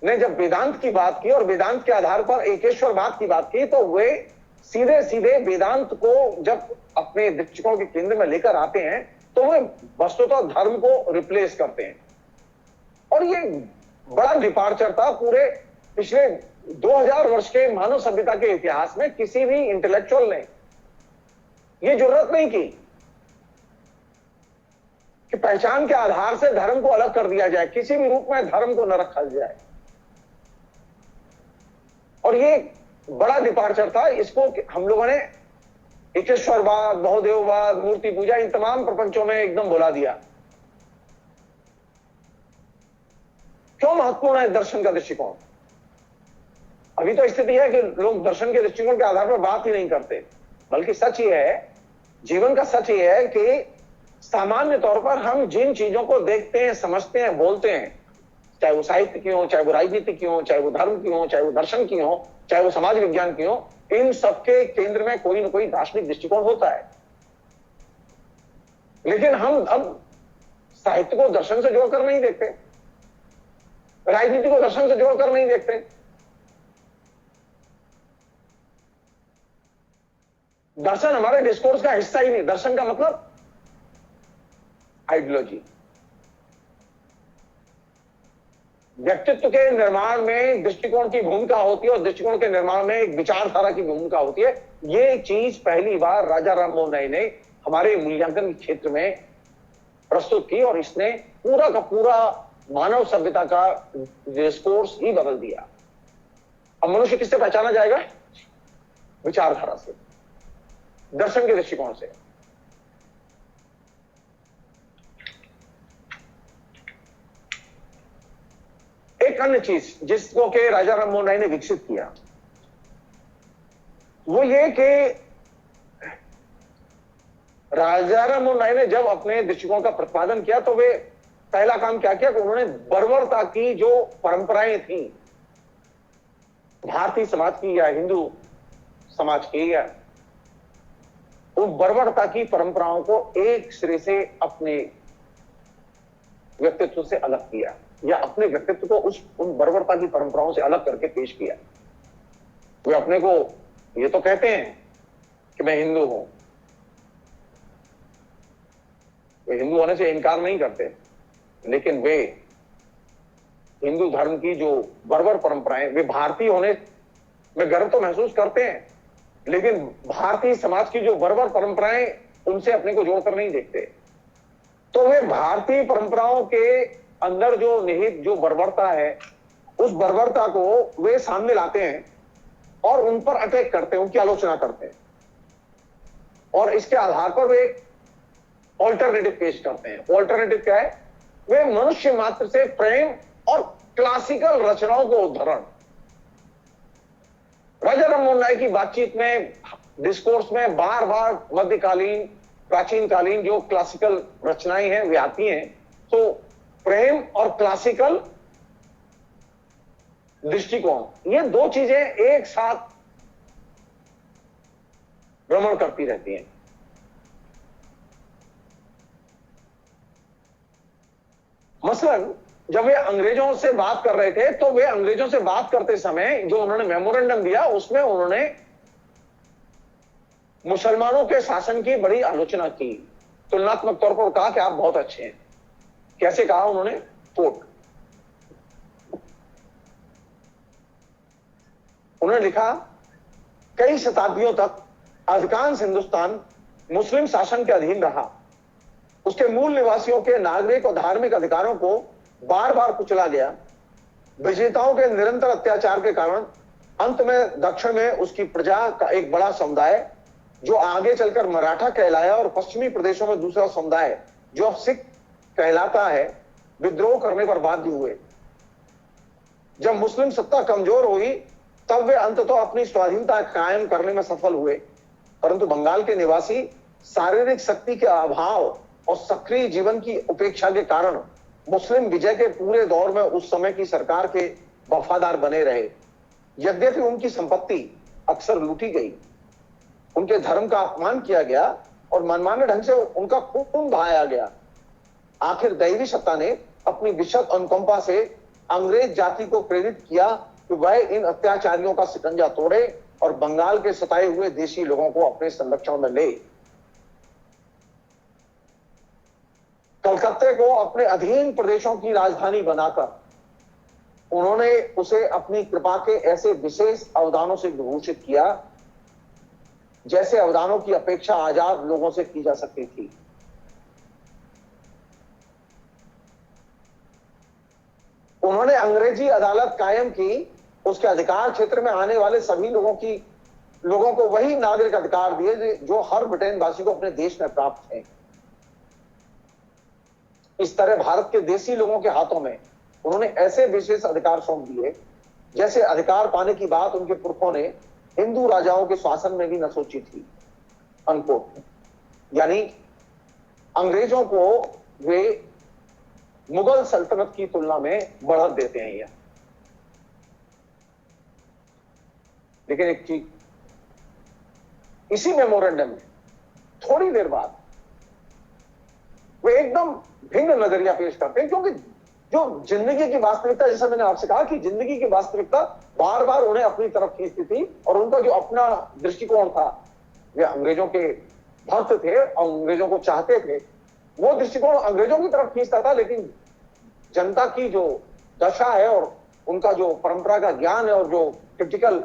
Speaker 2: ने जब वेदांत की बात की और वेदांत के आधार पर एकेश्वरवाद की बात की, तो वे सीधे सीधे वेदांत को जब अपने दृष्टिकोण के केंद्र में लेकर आते हैं तो वे वस्तुतः धर्म को रिप्लेस करते हैं। और ये बड़ा डिपार्चर था पूरे पिछले 2000 वर्ष के मानव सभ्यता के इतिहास में। किसी भी इंटेलेक्चुअल ने ये जरूरत नहीं की कि पहचान के आधार से धर्म को अलग कर दिया जाए, किसी भी रूप में धर्म को न रखा जाए। और ये बड़ा डिपार्चर था। इसको हम लोगों ने एकेश्वरवाद, बहुदेववाद, मूर्ति पूजा, इन तमाम प्रपंचों में एकदम बुला दिया। क्यों महत्वपूर्ण है दर्शन का दृष्टिकोण? अभी तो स्थिति है कि लोग दर्शन के दृष्टिकोण के आधार पर बात ही नहीं करते, बल्कि सच ये है, जीवन का सच ये है कि सामान्य तौर पर हम जिन चीजों को देखते हैं, समझते हैं, बोलते हैं, चाहे वो साहित्य की हो, चाहे वो राजनीति की हो, चाहे वो धर्म की हो, चाहे वो दर्शन की हो, चाहे वो समाज विज्ञान की हो, इन सबके केंद्र में कोई ना कोई दार्शनिक दृष्टिकोण होता है। लेकिन हम अब साहित्य को दर्शन से जोड़कर नहीं देखते, राजनीति को दर्शन से जोड़कर नहीं देखते। दर्शन हमारे डिस्कोर्स का हिस्सा ही नहीं। दर्शन का मतलब आइडियोलॉजी। व्यक्तित्व के निर्माण में दृष्टिकोण की भूमिका होती है और दृष्टिकोण के निर्माण में एक विचारधारा की भूमिका होती है। ये चीज पहली बार राजा राममोहन राय ने हमारे मूल्यांकन के क्षेत्र में प्रस्तुत की और इसने पूरा का पूरा मानव सभ्यता का डिस्कोर्स ही बदल दिया। अब मनुष्य किससे पहचाना जाएगा? विचारधारा से, दर्शन के दृष्टिकोण से। एक अन्य चीज जिसको के राजा राममोहन राय ने विकसित किया वो ये कि राजा राममोहन राय ने जब अपने दृष्टिकोण का प्रतिपादन किया तो वे पहला काम क्या किया कि उन्होंने बर्बरता की जो परंपराएं थी भारतीय समाज की या हिंदू समाज की, या उन बर्बरता की परंपराओं को एक सिरे से अपने व्यक्तित्व से अलग किया, या अपने व्यक्तित्व को उन बर्बरता की परंपराओं से अलग करके पेश किया। वे अपने को ये तो कहते हैं कि मैं हिंदू हूं, वे हिंदू होने से इनकार नहीं करते, लेकिन वे हिंदू धर्म की जो बर्बर परंपराएं, वे भारतीय होने में गर्व तो महसूस करते हैं, लेकिन भारतीय समाज की जो बर्बर परंपराएं उनसे अपने को जोड़कर नहीं देखते। तो वे भारतीय परंपराओं के अंदर जो निहित जो बर्बरता है, उस बर्बरता को वे सामने लाते हैं और उन पर अटैक करते हैं, उनकी आलोचना करते हैं, और इसके आधार पर वे ऑल्टरनेटिव पेश करते हैं। ऑल्टरनेटिव क्या है? वे मनुष्य मात्र से प्रेम और क्लासिकल रचनाओं को उद्धरण। राजा राममोहन राय की बातचीत में डिस्कोर्स में बार बार मध्यकालीन प्राचीन कालीन जो क्लासिकल रचनाएं हैं वे आती हैं। तो प्रेम और क्लासिकल दृष्टिकोण, ये दो चीजें एक साथ भ्रमण करती रहती हैं। मसलन जब वे अंग्रेजों से बात कर रहे थे तो वे अंग्रेजों से बात करते समय जो उन्होंने मेमोरेंडम दिया उसमें उन्होंने मुसलमानों के शासन की बड़ी आलोचना की, तुलनात्मक तौर पर कहा कि आप बहुत अच्छे हैं। कैसे कहा उन्होंने? कोट उन्होंने लिखा, कई शताब्दियों तक अधिकांश हिंदुस्तान मुस्लिम शासन के अधीन रहा। उसके मूल निवासियों के नागरिक और धार्मिक अधिकारों को बार बार कुचला गया। विजेताओं के निरंतर अत्याचार के कारण अंत में दक्षिण में उसकी प्रजा का एक बड़ा समुदाय जो आगे चलकर मराठा कहलाया और पश्चिमी प्रदेशों में दूसरा समुदाय जो अब सिख कहलाता है विद्रोह करने पर बाध्य हुए। जब मुस्लिम सत्ता कमजोर हुई तब वे अंततः अपनी स्वाधीनता कायम करने में सफल हुए, परंतु बंगाल के निवासी शारीरिक शक्ति के अभाव और सक्रिय जीवन की उपेक्षा के कारण मुस्लिम विजय के पूरे दौर में उस समय की सरकार के वफादार बने रहे। यद्यपि उनकी संपत्ति अक्सर लूटी गई, उनके धर्म का अपमान किया गया और मनमाने ढंग से उनका खून बहाया गया, आखिर दैवी सत्ता ने अपनी विशद अनुकंपा से अंग्रेज जाति को प्रेरित किया कि वह इन अत्याचारियों का शिकंजा तोड़े और बंगाल के सताए हुए देशी लोगों को अपने संरक्षण में ले। कलकत्ते को अपने अधीन प्रदेशों की राजधानी बनाकर उन्होंने उसे अपनी कृपा के ऐसे विशेष अवदानों से विभूषित किया जैसे अवदानों की अपेक्षा आजाद लोगों से की जा सकती थी। उन्होंने अंग्रेजी अदालत कायम की, उसके अधिकार क्षेत्र में आने वाले सभी लोगों को वही नागरिक अधिकार दिए जो हर ब्रिटेन वासी को अपने देश में प्राप्त थे। इस तरह भारत के देसी लोगों के हाथों में उन्होंने ऐसे विशेष अधिकार सौंप दिए जैसे अधिकार पाने की बात उनके पुरखों ने हिंदू राजाओं के शासन में भी न सोची थी। अनकोट। यानी अंग्रेजों को वे मुगल सल्तनत की तुलना में बढ़त देते हैं यह। लेकिन एक चीज, इसी मेमोरेंडम में थोड़ी देर बाद वे एकदम भिन्न नजरिया पेश करते हैं, क्योंकि जो जिंदगी की वास्तविकता, जैसा मैंने आपसे कहा कि जिंदगी की वास्तविकता बार बार उन्हें अपनी तरफ खींचती थी और उनका जो अपना दृष्टिकोण था, वे अंग्रेजों के भक्त थे और अंग्रेजों को चाहते थे, वो दृष्टिकोण अंग्रेजों की तरफ खींचता था। लेकिन जनता की जो दशा है और उनका जो परंपरा का ज्ञान है और जो क्रिटिकल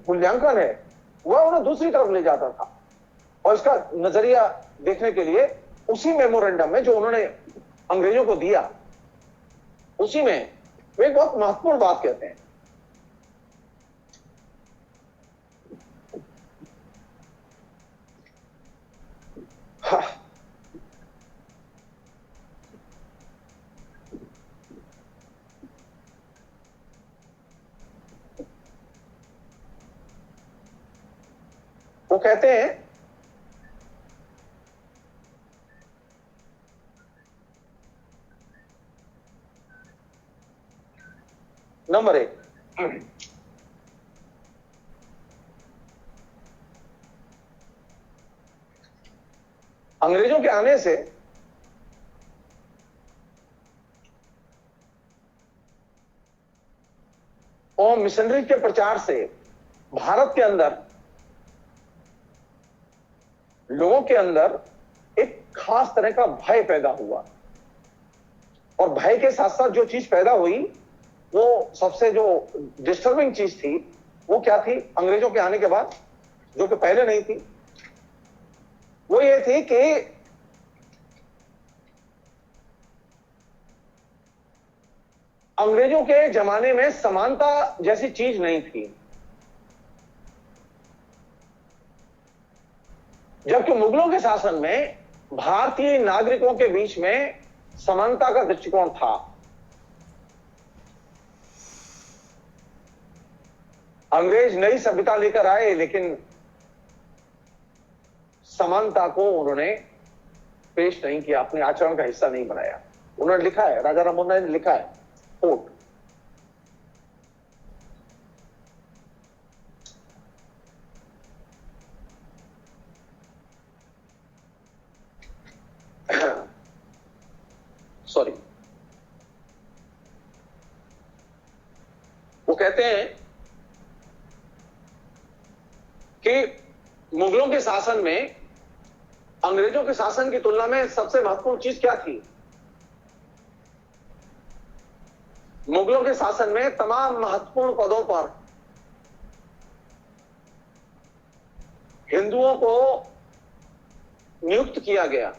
Speaker 2: मूल्यांकन है वह उन्हें दूसरी तरफ ले जाता था। और इसका नजरिया देखने के लिए उसी मेमोरेंडम में जो उन्होंने अंग्रेजों को दिया, उसी में वे एक बहुत महत्वपूर्ण बात कहते हैं। वो कहते हैं, नंबर 1, अंग्रेजों के आने से और मिशनरी के प्रचार से भारत के अंदर लोगों के अंदर एक खास तरह का भय पैदा हुआ। और भय के साथ साथ जो चीज पैदा हुई, वो सबसे जो डिस्टर्बिंग चीज थी वो क्या थी अंग्रेजों के आने के बाद, जो कि पहले नहीं थी, वो ये थी कि अंग्रेजों के जमाने में समानता जैसी चीज नहीं थी, जबकि मुगलों के शासन में भारतीय नागरिकों के बीच में समानता का दृष्टिकोण था। अंग्रेज नई सभ्यता लेकर आए, लेकिन समानता को उन्होंने पेश नहीं किया, अपने आचरण का हिस्सा नहीं बनाया। उन्होंने लिखा है, राजा राममोहन राय ने लिखा है, कोट, सॉरी, वो कहते हैं कि मुगलों के शासन में अंग्रेजों के शासन की तुलना में सबसे महत्वपूर्ण चीज क्या थी? मुगलों के शासन में तमाम महत्वपूर्ण पदों पर हिंदुओं को नियुक्त किया गया।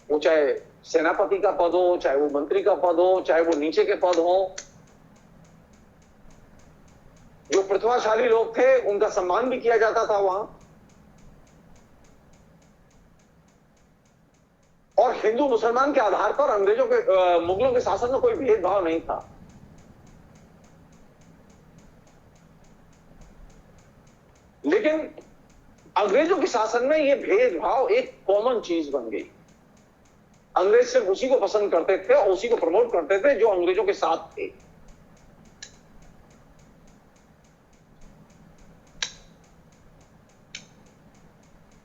Speaker 2: वो चाहे सेनापति का पद हो, चाहे वो मंत्री का पद हो, चाहे वो नीचे के पद हो, जो प्रतिभाशाली लोग थे उनका सम्मान भी किया जाता था वहां। और हिंदू मुसलमान के आधार पर अंग्रेजों के मुगलों के शासन में कोई भेदभाव नहीं था। लेकिन अंग्रेजों के शासन में यह भेदभाव एक कॉमन चीज बन गई। अंग्रेज सिर्फ उसी को पसंद करते थे और उसी को प्रमोट करते थे जो अंग्रेजों के साथ थे।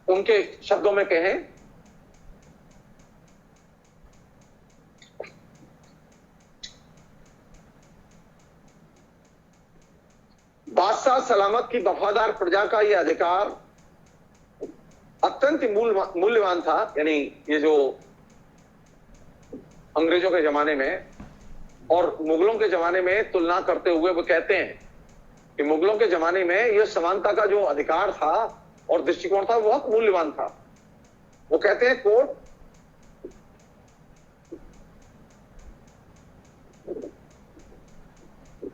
Speaker 2: उनके शब्दों में कहें बादशाह सलामत की वफादार प्रजा का यह अधिकार अत्यंत मूल्यवान था। यानी ये जो अंग्रेजों के जमाने में और मुगलों के जमाने में तुलना करते हुए वो कहते हैं कि मुगलों के जमाने में यह समानता का जो अधिकार था और दृष्टिकोण था वो बहुत मूल्यवान था। वो कहते हैं, कोट,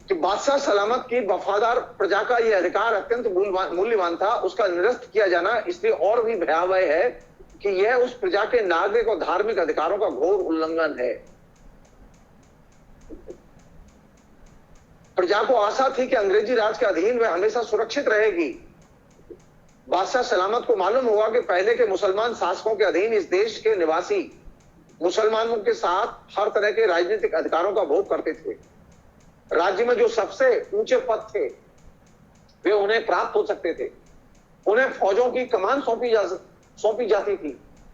Speaker 2: कि बादशाह सलामत की वफादार प्रजा का यह अधिकार अत्यंत मूल्यवान था। उसका निरस्त किया जाना इसलिए और भी भयावह है कि यह उस प्रजा के नागरिक और धार्मिक अधिकारों का घोर उल्लंघन है। प्रजा को आशा थी कि अंग्रेजी राज के अधीन वह हमेशा सुरक्षित रहेगी। बादशाह सलामत को मालूम होगा कि पहले के मुसलमान शासकों के अधीन इस देश के निवासी मुसलमानों के साथ हर तरह के राजनीतिक अधिकारों का भोग करते थे। राज्य में जो सबसे ऊंचे पद थे वे उन्हें प्राप्त हो सकते थे। उन्हें फौजों की कमान सौंपी जाती थी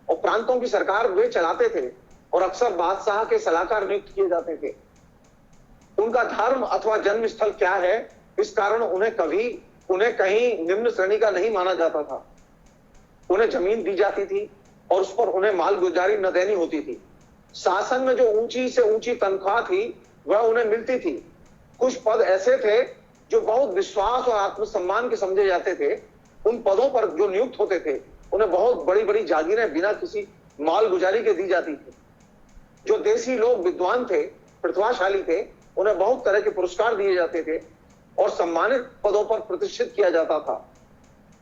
Speaker 2: और प्रांतों की सरकार वे चलाते थे और अक्सर बादशाह के सलाहकार नियुक्त किए जाते थे। उनका धर्म अथवा जन्म स्थल क्या है, इस कारण उन्हें कहीं निम्न श्रेणी का नहीं माना जाता था। उन्हें जमीन दी जाती थी और उस पर उन्हें माल गुजारी न देनी होती थी। शासन में जो ऊंची से ऊंची तनख्वाह थी वह उन्हें मिलती थी। कुछ पद ऐसे थे जो बहुत विश्वास और आत्मसम्मान के समझे जाते थे। उन पदों पर जो नियुक्त होते थे उन्हें बहुत बड़ी बड़ी जागीरें बिना किसी माल गुजारी के दी जाती थी। जो देसी लोग विद्वान थे, प्रतिभाशाली थे, उन्हें बहुत तरह के पुरस्कार दिए जाते थे और सम्मानित पदों पर प्रतिष्ठित किया जाता था।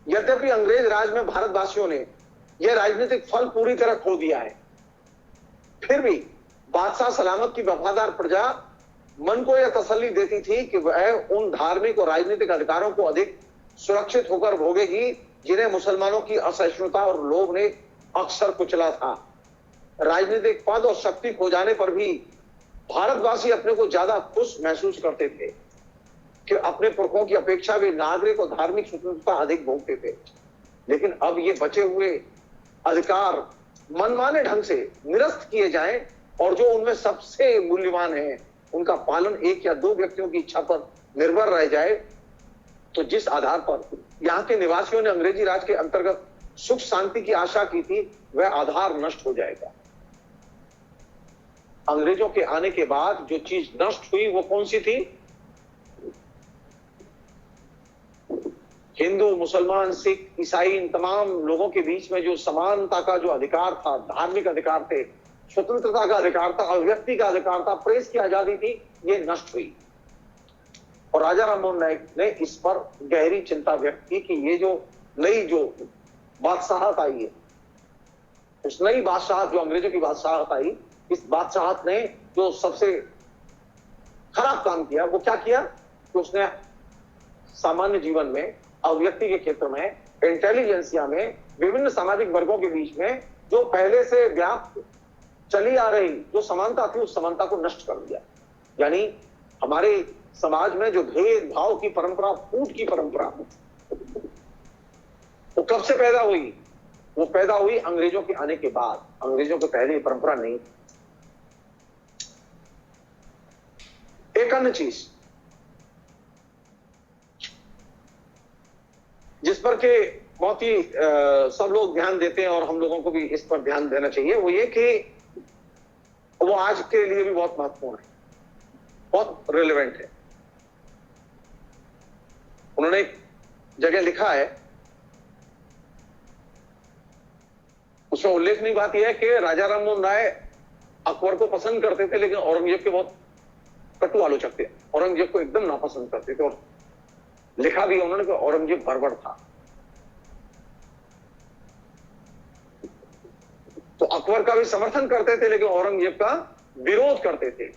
Speaker 2: यद्यपि अंग्रेज राज में भारतवासियों ने यह राजनीतिक फल पूरी तरह खो दिया है, फिर भी बादशाह सलामत की वफादार प्रजा मन को यह तसल्ली देती थी कि वह उन धार्मिक और राजनीतिक अधिकारों को अधिक सुरक्षित होकर भोगेगी जिन्हें मुसलमानों की असहिष्णुता और लोभ ने अक्सर कुचला था। राजनीतिक पद और शक्ति खो जाने पर भी भारतवासी अपने को ज्यादा खुश महसूस करते थे कि अपने पुरखों की अपेक्षा वे नागरिक और धार्मिक स्वतंत्रता अधिक भोगते थे। लेकिन अब ये बचे हुए अधिकार मनमाने ढंग से निरस्त किए जाएं और जो उनमें सबसे मूल्यवान है उनका पालन एक या दो व्यक्तियों की इच्छा पर निर्भर रह जाए, तो जिस आधार पर यहाँ के निवासियों ने अंग्रेजी राज के अंतर्गत सुख शांति की आशा की थी वह आधार नष्ट हो जाएगा। अंग्रेजों के आने के बाद जो चीज नष्ट हुई वो कौन सी थी? हिंदू, मुसलमान, सिख, ईसाई, इन तमाम लोगों के बीच में जो समानता का जो अधिकार था, धार्मिक अधिकार थे, स्वतंत्रता का अधिकार था, अभिव्यक्ति का अधिकार था, प्रेस की आजादी थी, ये नष्ट हुई। और राजा राममोहन राय ने इस पर गहरी चिंता व्यक्त की कि ये जो नई जो बादशाहत आई है, उस नई बादशाहत जो अंग्रेजों की बादशाहत आई, इस बादशाहत ने जो सबसे खराब काम किया वो क्या किया कि उसने सामान्य जीवन में, अभिव्यक्ति के क्षेत्र में, इंटेलिजेंसिया में विभिन्न सामाजिक वर्गों के बीच में जो पहले से व्याप्त चली आ रही जो समानता थी, उस समानता को नष्ट कर दिया। यानी हमारे समाज में जो भेदभाव की परंपरा, फूट की परंपरा, वो कब से पैदा हुई? वो पैदा हुई अंग्रेजों के आने के बाद। अंग्रेजों के पहले ये परंपरा नहीं। एक अन्य चीज जिस पर के बहुत ही सब लोग ध्यान देते हैं और हम लोगों को भी इस पर ध्यान देना चाहिए, वो ये कि वो आज के लिए भी बहुत महत्वपूर्ण है, बहुत रिलेवेंट है। उन्होंने एक जगह लिखा है, उसमें उल्लेखनीय बात यह है कि राजा राममोहन राय अकबर को पसंद करते थे, लेकिन औरंगजेब के बहुत कटु आलोचक थे। औरंगजेब को एकदम नापसंद करते थे, और लिखा भी उन्होंने कि औरंगजेब बर्बर था। तो अकबर का भी समर्थन करते थे, लेकिन औरंगजेब का विरोध करते थे।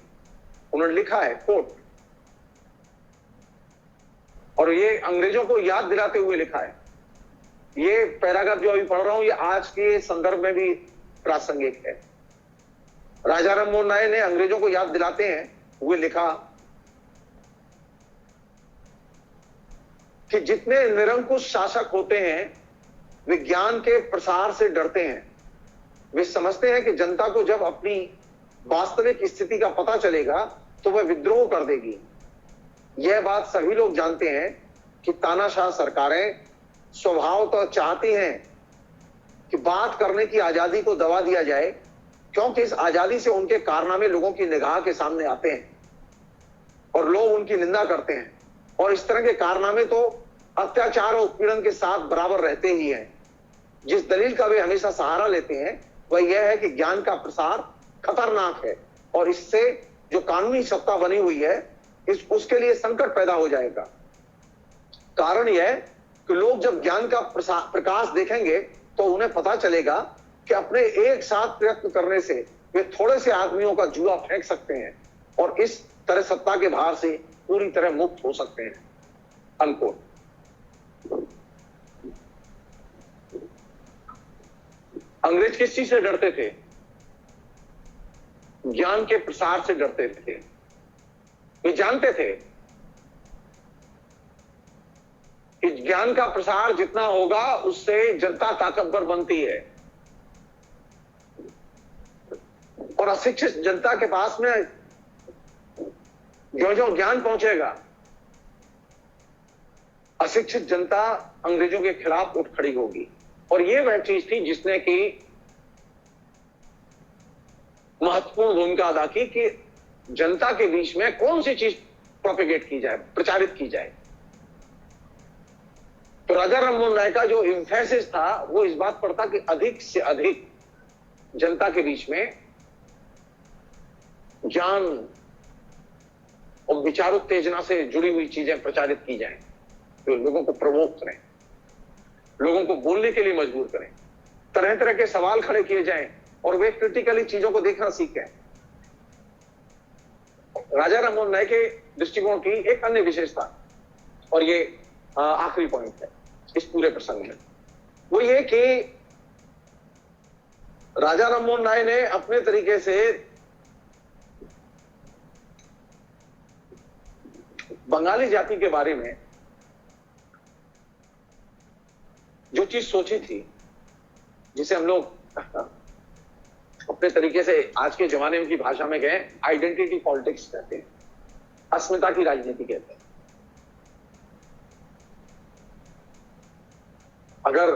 Speaker 2: उन्होंने लिखा है, कोट, और ये अंग्रेजों को याद दिलाते हुए लिखा है। ये पैराग्राफ जो अभी पढ़ रहा हूं, ये आज के संदर्भ में भी प्रासंगिक है। राजा राममोहन राय ने अंग्रेजों को याद दिलाते हैं हुए लिखा कि जितने निरंकुश शासक होते हैं वे ज्ञान के प्रसार से डरते हैं। वे समझते हैं कि जनता को जब अपनी वास्तविक स्थिति का पता चलेगा तो वह विद्रोह कर देगी। यह बात सभी लोग जानते हैं कि तानाशाह सरकारें स्वभाव तो चाहती हैं कि बात करने की आजादी को दबा दिया जाए, क्योंकि इस आजादी से उनके कारनामे लोगों की निगाह के सामने आते हैं और लोग उनकी निंदा करते हैं। और इस तरह के कारनामे तो अत्याचार और उत्पीड़न के साथ बराबर रहते ही हैं। जिस दलील का वे हमेशा सहारा लेते हैं वह यह है कि ज्ञान का प्रसार खतरनाक है और इससे जो कानूनी सत्ता बनी हुई है उसके लिए संकट पैदा हो जाएगा। कारण यह कि लोग जब ज्ञान का प्रकाश देखेंगे तो उन्हें पता चलेगा कि अपने एक साथ प्रयत्न करने से वे थोड़े से आदमियों का जुआ फेंक सकते हैं और इस तरह सत्ता के भार से पूरी तरह मुक्त हो सकते हैं। अनकोट। अंग्रेज किस चीज से डरते थे? ज्ञान के प्रसार से डरते थे। वे जानते थे कि ज्ञान का प्रसार जितना होगा उससे जनता ताकतवर बनती है, और अशिक्षित जनता के पास में जो जो ज्ञान पहुंचेगा, अशिक्षित जनता अंग्रेजों के खिलाफ उठ खड़ी होगी। और यह वह चीज थी जिसने की महत्वपूर्ण भूमिका अदा की कि जनता के बीच में कौन सी चीज प्रोपेगेट की जाए, प्रचारित की जाए। तो राजा राममोहन राय का जो एम्फेसिस था वो इस बात पर था कि अधिक से अधिक जनता के बीच में ज्ञान और विचारोत्तेजना से जुड़ी हुई चीजें प्रचारित की जाएं, जो लोगों को प्रवोक करें, लोगों को बोलने के लिए मजबूर करें, तरह तरह के सवाल खड़े किए जाएं और वे क्रिटिकली चीजों को देखना सीखें। राजा राममोहन राय के दृष्टिकोण की एक अन्य विशेषता, और ये आखिरी पॉइंट है इस पूरे प्रसंग में, वो ये कि राजा राममोहन राय ने अपने तरीके से बंगाली जाति के बारे में जो चीज सोची थी, जिसे हम लोग अपने तरीके से आज के जमाने की भाषा में कहें आइडेंटिटी पॉलिटिक्स कहते हैं, अस्मिता की राजनीति कहते हैं। अगर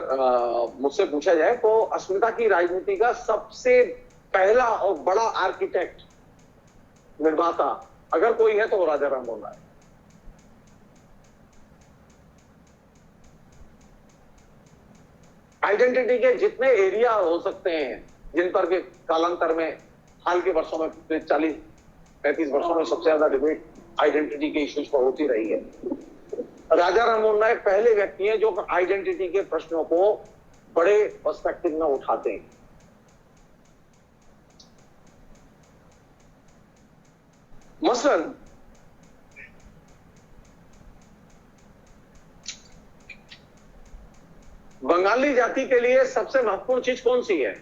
Speaker 2: मुझसे पूछा जाए तो अस्मिता की राजनीति का सबसे पहला और बड़ा आर्किटेक्ट, निर्माता अगर कोई है तो वो राजा राममोहन राय। आइडेंटिटी के जितने एरिया हो सकते हैं जिन पर के कालांतर में हाल के वर्षों में 40-35 वर्षों में सबसे ज्यादा डिबेट आइडेंटिटी के इश्यूज पर होती रही है, राजा राममोहन राय पहले व्यक्ति हैं जो आइडेंटिटी के प्रश्नों को बड़े पर्सपेक्टिव में उठाते हैं। मसलन बंगाली बंगाली जाति के लिए सबसे महत्वपूर्ण चीज कौन सी है?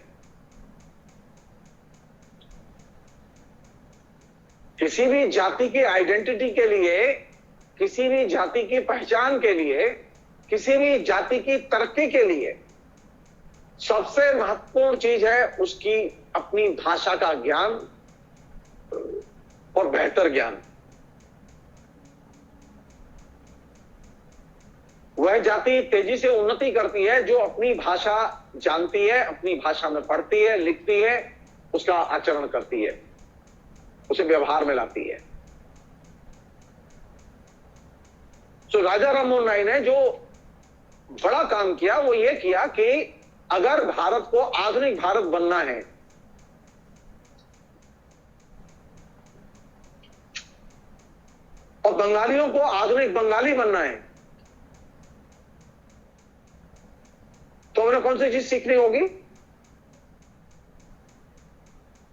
Speaker 2: किसी भी जाति की आइडेंटिटी के लिए, किसी भी जाति की पहचान के लिए, किसी भी जाति की तरक्की के लिए सबसे महत्वपूर्ण चीज है उसकी अपनी भाषा का ज्ञान और बेहतर ज्ञान। वह जाति तेजी से उन्नति करती है जो अपनी भाषा जानती है, अपनी भाषा में पढ़ती है, लिखती है, उसका आचरण करती है, उसे व्यवहार में लाती है। तो राजा राममोहन राय ने जो बड़ा काम किया वो ये किया कि अगर भारत को आधुनिक भारत बनना है और बंगालियों को आधुनिक बंगाली बनना है तो उन्हें कौन सी चीज सीखनी होगी?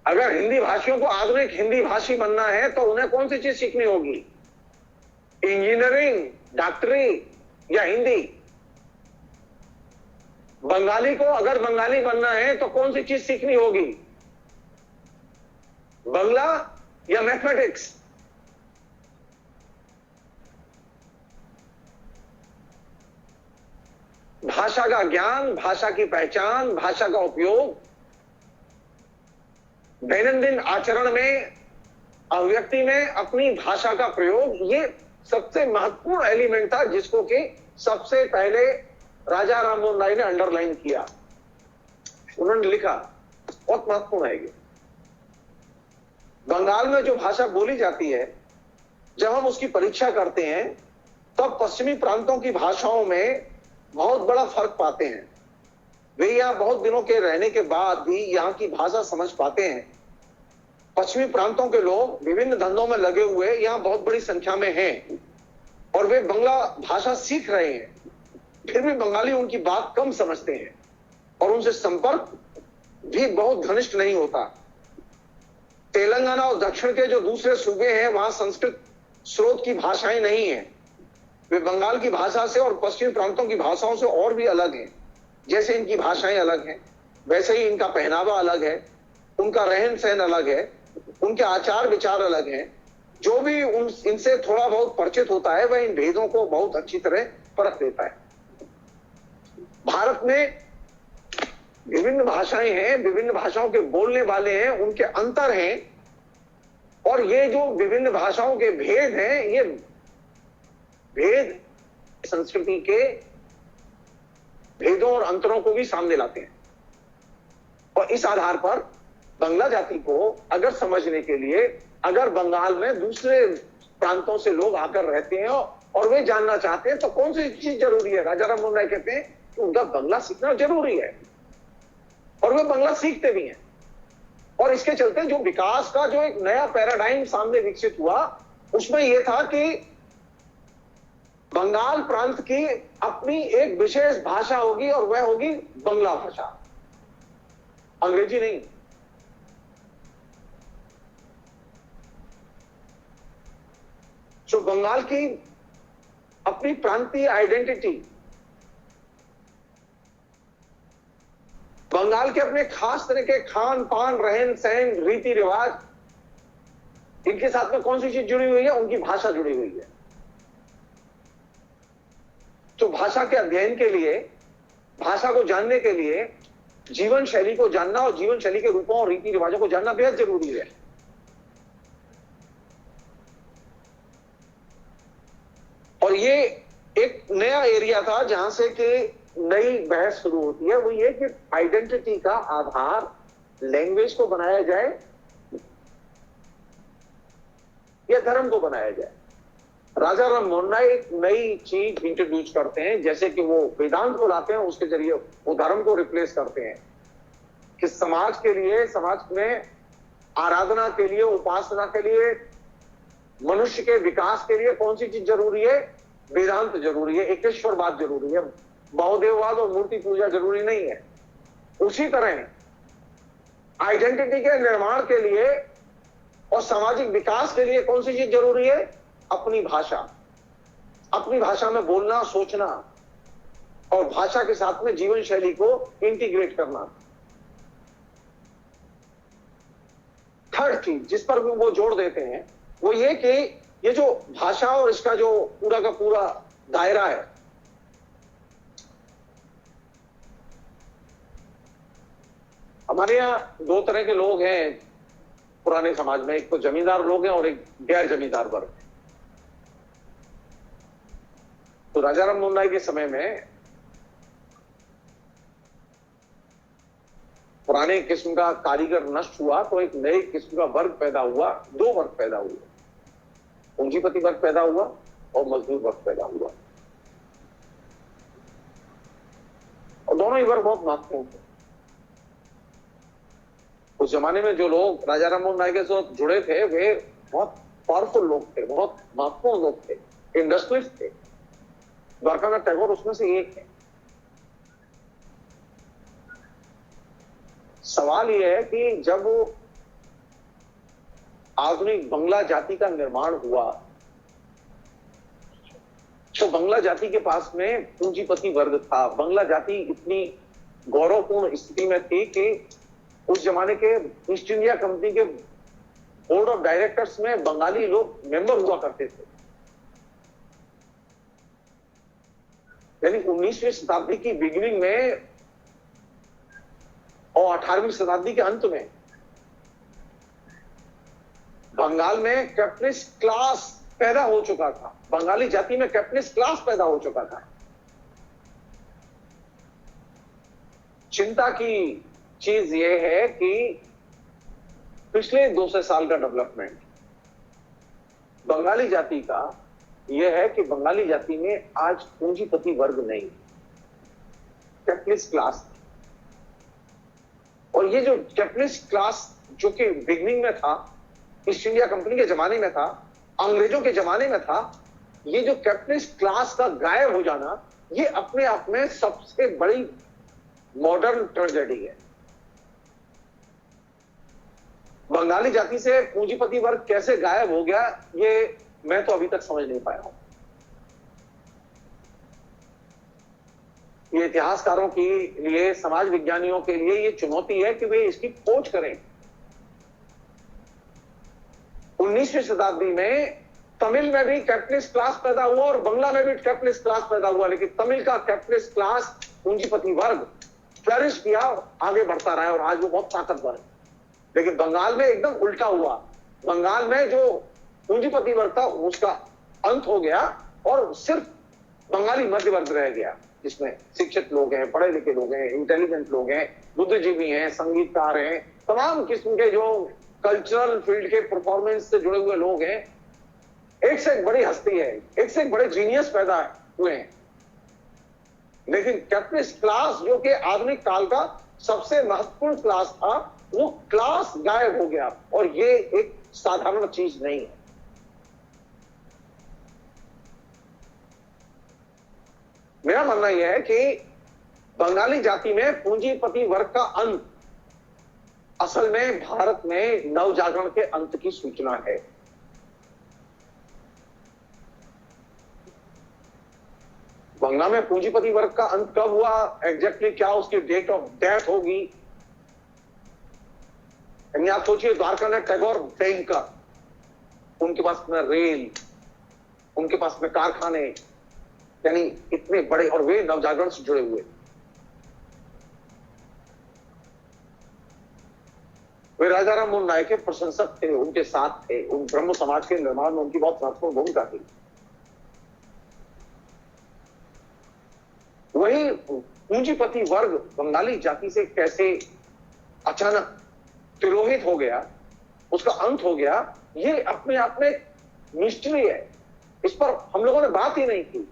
Speaker 2: अगर हिंदी भाषियों को आधुनिक हिंदी भाषी बनना है तो उन्हें कौन सी चीज सीखनी होगी? इंजीनियरिंग, डॉक्टरी या हिंदी? बंगाली को अगर बंगाली बनना है तो कौन सी चीज सीखनी होगी? बंगला या मैथमेटिक्स? भाषा का ज्ञान, भाषा की पहचान, भाषा का उपयोग दैनंदिन आचरण में, अभिव्यक्ति में अपनी भाषा का प्रयोग, ये सबसे महत्वपूर्ण एलिमेंट था जिसको कि सबसे पहले राजा राममोहन राय ने अंडरलाइन किया। उन्होंने लिखा, बहुत महत्वपूर्ण है ये। बंगाल में जो भाषा बोली जाती है, जब हम उसकी परीक्षा करते हैं तब पश्चिमी प्रांतों की भाषाओं में बहुत बड़ा फर्क पाते हैं। वे यहां बहुत दिनों के रहने के बाद भी यहां की भाषा समझ पाते हैं। पश्चिमी प्रांतों के लोग विभिन्न धंधों में लगे हुए यहां बहुत बड़ी संख्या में हैं और वे बंगला भाषा सीख रहे हैं, फिर भी बंगाली उनकी बात कम समझते हैं और उनसे संपर्क भी बहुत घनिष्ठ नहीं होता। तेलंगाना और दक्षिण के जो दूसरे सूबे हैं वहां संस्कृत स्रोत की भाषाएं नहीं है। वे बंगाल की भाषा से और पश्चिमी प्रांतों की भाषाओं से और भी अलग हैं। जैसे इनकी भाषाएं अलग हैं वैसे ही इनका पहनावा अलग है, उनका रहन सहन अलग है, उनके आचार विचार अलग हैं। जो भी इनसे थोड़ा बहुत परिचित होता है वह इन भेदों को बहुत अच्छी तरह परख लेता है। भारत में विभिन्न भाषाएं हैं, विभिन्न भाषाओं के बोलने वाले हैं, उनके अंतर हैं और ये जो विभिन्न भाषाओं के भेद हैं, ये भेद संस्कृति के भेदों और अंतरों को भी सामने लाते हैं। और इस आधार पर बंगला जाति को अगर समझने के लिए, अगर बंगाल में दूसरे प्रांतों से लोग आकर रहते हैं और वे जानना चाहते हैं तो कौन सी चीज जरूरी है? राजा राममोहन राय कहते हैं कि उनका बंगला सीखना जरूरी है और वे बंगला सीखते भी हैं। और इसके चलते जो विकास का जो एक नया पैराडाइम सामने विकसित हुआ उसमें यह था कि बंगाल प्रांत की अपनी एक विशेष भाषा होगी और वह होगी बंगला भाषा, अंग्रेजी नहीं। तो बंगाल की अपनी प्रांतीय आइडेंटिटी, बंगाल के अपने खास तरह के खान पान, रहन सहन, रीति रिवाज, इनके साथ में कौन सी चीज जुड़ी हुई है? उनकी भाषा जुड़ी हुई है। तो भाषा के अध्ययन के लिए, भाषा को जानने के लिए जीवन शैली को जानना और जीवन शैली के रूपों और रीति रिवाजों को जानना बेहद जरूरी है। और ये एक नया एरिया था जहां से कि नई बहस शुरू होती है। वो ये कि आइडेंटिटी का आधार लैंग्वेज को बनाया जाए या धर्म को बनाया जाए। राजा राममोहन राय एक नई चीज इंट्रोड्यूस करते हैं, जैसे कि वो वेदांत को लाते हैं, उसके जरिए वो धर्म को रिप्लेस करते हैं कि समाज के लिए, समाज में आराधना के लिए, उपासना के लिए, मनुष्य के विकास के लिए कौन सी चीज जरूरी है? वेदांत जरूरी है, एकेश्वरवाद जरूरी है, बहुदेववाद और मूर्ति पूजा जरूरी नहीं है। उसी तरह आइडेंटिटी के निर्माण के लिए और सामाजिक विकास के लिए कौन सी चीज जरूरी है? अपनी भाषा, अपनी भाषा में बोलना, सोचना, और भाषा के साथ में जीवन शैली को इंटीग्रेट करना। थर्ड चीज जिस पर वो जोड़ देते हैं वो ये कि ये जो भाषा और इसका जो पूरा का पूरा दायरा है, हमारे यहाँ दो तरह के लोग हैं पुराने समाज में, एक तो जमींदार लोग हैं और एक गैर जमींदार वर्ग। तो राजा राम मोहन राय के समय में पुराने किस्म का कारीगर नष्ट हुआ तो एक नए किस्म का वर्ग पैदा हुआ, दो वर्ग पैदा हुए, पूंजीपति वर्ग पैदा हुआ और मजदूर वर्ग पैदा हुआ। और दोनों ही वर्ग बहुत महत्वपूर्ण थे। उस जमाने में जो लोग राजा राम मोहन राय के साथ जुड़े थे वे बहुत पावरफुल लोग थे, बहुत महत्वपूर्ण लोग थे, इंडस्ट्रियलिस्ट थे। द्वारकानाथ टैगोर उसमें से एक है। सवाल यह है कि जब आधुनिक बंगला जाति का निर्माण हुआ तो बंगला जाति के पास में पूंजीपति वर्ग था। बंगला जाति इतनी गौरवपूर्ण स्थिति में थी कि उस जमाने के ईस्ट इंडिया कंपनी के बोर्ड ऑफ डायरेक्टर्स में बंगाली लोग मेंबर हुआ करते थे। यानी 19वीं शताब्दी की बिगिनिंग में और 18वीं शताब्दी के अंत में बंगाल में कैपिटलिस्ट क्लास पैदा हो चुका था। बंगाली जाति में कैपिटलिस्ट क्लास पैदा हो चुका था। चिंता की चीज यह है कि पिछले 200 साल का डेवलपमेंट बंगाली जाति का यह है कि बंगाली जाति में आज पूंजीपति वर्ग नहीं, कैपिटलिस्ट क्लास। और ये जो कैपिटलिस्ट क्लास जो कि बिगनिंग में था, ईस्ट इंडिया कंपनी के जमाने में था, अंग्रेजों के जमाने में था, ये जो कैपिटलिस्ट क्लास का गायब हो जाना ये अपने आप में सबसे बड़ी मॉडर्न ट्रेजेडी है। बंगाली जाति से पूंजीपति वर्ग कैसे गायब हो गया ये मैं तो अभी तक समझ नहीं पाया हूं। ये इतिहासकारों के लिए, समाज विज्ञानियों के लिए ये चुनौती है कि वे इसकी खोज करें। 19वीं शताब्दी में तमिल में भी कैपिटलिस्ट क्लास पैदा हुआ और बंगला में भी कैपिटलिस्ट क्लास पैदा हुआ, लेकिन तमिल का कैपिटलिस्ट क्लास पूंजीपति वर्ग फ्लरिश किया, आगे बढ़ता रहा और आज वो बहुत ताकतवर है। लेकिन बंगाल में एकदम उल्टा हुआ। बंगाल में जो पूंजीपति वर्ग था उसका अंत हो गया और सिर्फ बंगाली मध्य वर्ग रह गया, जिसमें शिक्षित लोग हैं, पढ़े लिखे लोग हैं, इंटेलिजेंट लोग हैं, बुद्धिजीवी हैं, संगीतकार हैं, तमाम किस्म के जो कल्चरल फील्ड के परफॉर्मेंस से जुड़े हुए लोग हैं। एक से एक बड़ी हस्ती है, एक से एक बड़े जीनियस पैदा हुए हैं। लेकिन कैपिटलिस्ट क्लास जो कि आधुनिक काल का सबसे महत्वपूर्ण क्लास था वो क्लास गायब हो गया और ये एक साधारण चीज नहीं है। मेरा मानना यह है कि बंगाली जाति में पूंजीपति वर्ग का अंत असल में भारत में नवजागरण के अंत की सूचना है। बंगाल में पूंजीपति वर्ग का अंत कब हुआ, एग्जैक्टली क्या उसकी डेट ऑफ डेथ होगी। आप सोचिए, द्वारकानाथ टैगोर बैंकर, उनके पास में रेल, उनके पास में कारखाने, यानी इतने बड़े, और वे नवजागरण से जुड़े हुए। वे राजा राम मोहन राय के प्रशंसक थे, उनके साथ थे, उन ब्रह्म समाज के निर्माण में उनकी बहुत महत्वपूर्ण भूमिका थी। वही पूंजीपति वर्ग बंगाली जाति से कैसे अचानक तिरोहित हो गया, उसका अंत हो गया, ये अपने आप में मिस्ट्री है। इस पर हम लोगों ने बात ही नहीं की।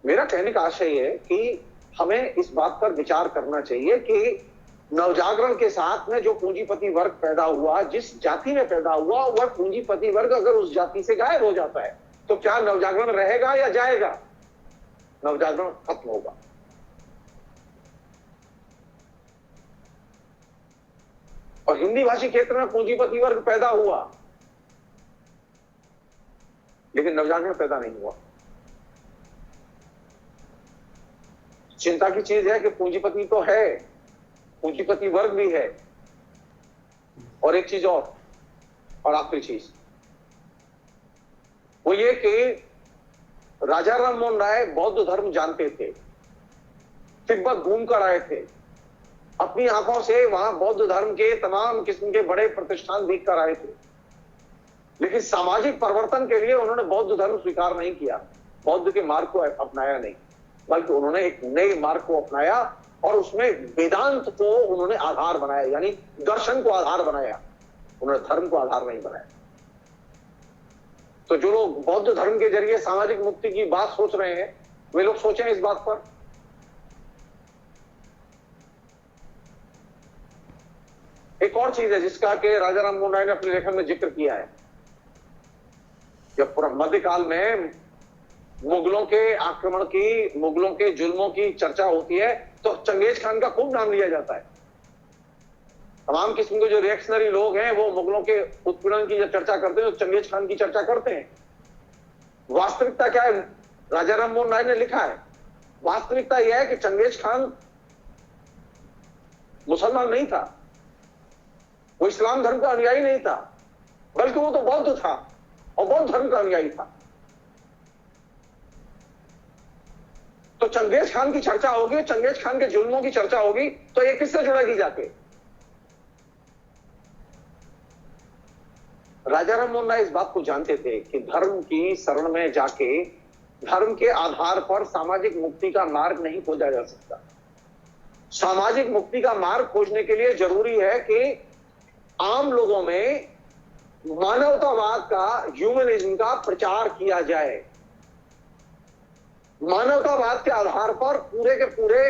Speaker 2: मेरा कहने का आशय है कि हमें इस बात पर विचार करना चाहिए कि नवजागरण के साथ में जो पूंजीपति वर्ग पैदा हुआ, जिस जाति में पैदा हुआ, वह पूंजीपति वर्ग अगर उस जाति से गायब हो जाता है तो क्या नवजागरण रहेगा या जाएगा? नवजागरण खत्म होगा। और हिंदी भाषी क्षेत्र में पूंजीपति वर्ग पैदा हुआ, लेकिन नवजागरण पैदा नहीं हुआ। चिंता की चीज है कि पूंजीपति तो है, पूंजीपति वर्ग भी है, और एक चीज और आखिरी चीज वो ये कि राजा राम मोहन राय बौद्ध धर्म जानते थे, तिब्बत घूम कर आए थे, अपनी आंखों से वहां बौद्ध धर्म के तमाम किस्म के बड़े प्रतिष्ठान देख कर आए थे, लेकिन सामाजिक परिवर्तन के लिए उन्होंने बौद्ध धर्म स्वीकार नहीं किया, बौद्ध के मार्ग को अपनाया नहीं, बल्कि उन्होंने एक नए मार्ग को अपनाया और उसमें वेदांत को उन्होंने आधार बनाया, यानी दर्शन को आधार बनाया, उन्होंने धर्म को आधार नहीं बनाया। तो जो लोग बौद्ध धर्म के जरिए सामाजिक मुक्ति की बात सोच रहे हैं, वे लोग सोचें इस बात पर। एक और चीज है जिसका कि राजा राम मोहन राय ने अपने लेखन में जिक्र किया है। जब मध्यकाल में मुगलों के आक्रमण की, मुगलों के जुल्मों की चर्चा होती है तो चंगेज खान का खूब नाम लिया जाता है। तमाम किस्म के जो रिएक्शनरी लोग हैं वो मुगलों के उत्पीड़न की जब चर्चा करते हैं तो चंगेज खान की चर्चा करते हैं। वास्तविकता क्या है? राजा राम मोहन राय ने लिखा है, वास्तविकता यह है कि चंगेज खान मुसलमान नहीं था, वो इस्लाम धर्म का अनुयायी नहीं था, बल्कि वो तो बौद्ध था और बौद्ध धर्म का अनुयायी था। तो चंगेज खान की चर्चा होगी, चंगेज खान के जुल्मों की चर्चा होगी, तो ये किससे जुड़ेगी जाके? राजा राम मोहन राय इस बात को जानते थे कि धर्म की शरण में जाके धर्म के आधार पर सामाजिक मुक्ति का मार्ग नहीं खोजा जा सकता। सामाजिक मुक्ति का मार्ग खोजने के लिए जरूरी है कि आम लोगों में मानवतावाद का, ह्यूमनिज्म का प्रचार किया जाए। मानवतावाद के आधार पर पूरे के पूरे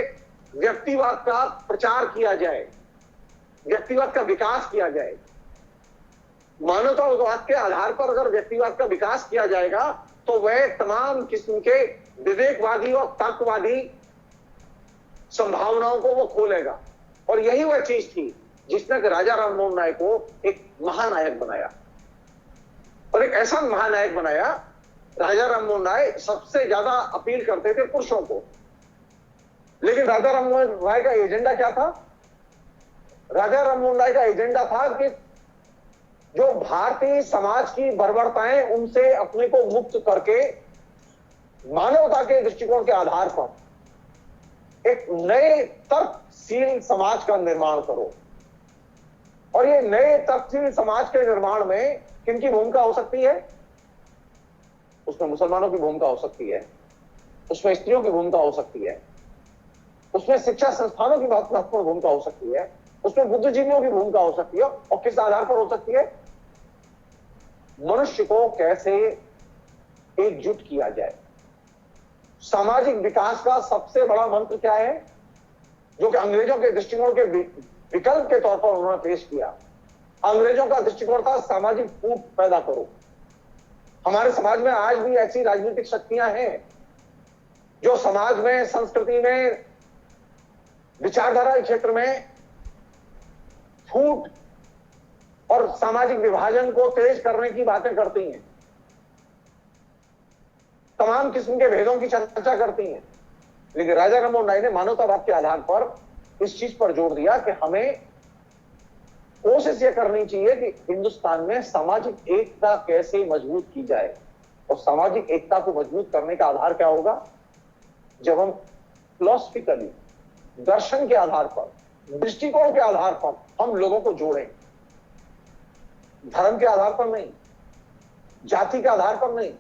Speaker 2: व्यक्तिवाद का प्रचार किया जाए, व्यक्तिवाद का विकास किया जाए। मानवतावाद के आधार पर अगर व्यक्तिवाद का विकास किया जाएगा तो वह तमाम किस्म के विवेकवादी और तर्कवादी संभावनाओं को वो खोलेगा। और यही वह चीज थी जिसने राजा राम मोहन राय को एक महानायक बनाया, और एक ऐसा महानायक बनाया। राजा राम मोहन राय सबसे ज्यादा अपील करते थे पुरुषों को, लेकिन राजा राम मोहन राय का एजेंडा क्या था? राजा राम मोहन राय का एजेंडा था कि जो भारतीय समाज की बर्बरताएं उनसे अपने को मुक्त करके मानवता के दृष्टिकोण के आधार पर एक नए तर्कशील समाज का निर्माण करो। और ये नए तर्कशील समाज के निर्माण में किनकी भूमिका हो सकती है? उसमें मुसलमानों की भूमिका हो सकती है, उसमें स्त्रियों की भूमिका हो सकती है, उसमें शिक्षा संस्थानों की बहुत महत्वपूर्ण भूमिका हो सकती है, उसमें बुद्धिजीवियों की भूमिका हो सकती है। और किस आधार पर हो सकती है? मनुष्य को कैसे एकजुट किया जाए। सामाजिक विकास का सबसे बड़ा मंत्र क्या है, जो कि अंग्रेजों के दृष्टिकोण के विकल्प के तौर पर उन्होंने पेश किया? अंग्रेजों का दृष्टिकोण था सामाजिक फूट पैदा करो। हमारे समाज में आज भी ऐसी राजनीतिक शक्तियां हैं जो समाज में, संस्कृति में, विचारधारा के क्षेत्र में फूट और सामाजिक विभाजन को तेज करने की बातें करती हैं, तमाम किस्म के भेदों की चर्चा करती हैं। लेकिन राजा राम मोहन राय ने मानवतावाद के आधार पर इस चीज पर जोर दिया कि हमें कोशिश यह करनी चाहिए कि हिंदुस्तान में सामाजिक एकता कैसे मजबूत की जाए। और सामाजिक एकता को मजबूत करने का आधार क्या होगा? जब हम फिलॉसफिकली, दर्शन के आधार पर, दृष्टिकोण के आधार पर हम लोगों को जोड़ें, धर्म के आधार पर नहीं, जाति के आधार पर नहीं।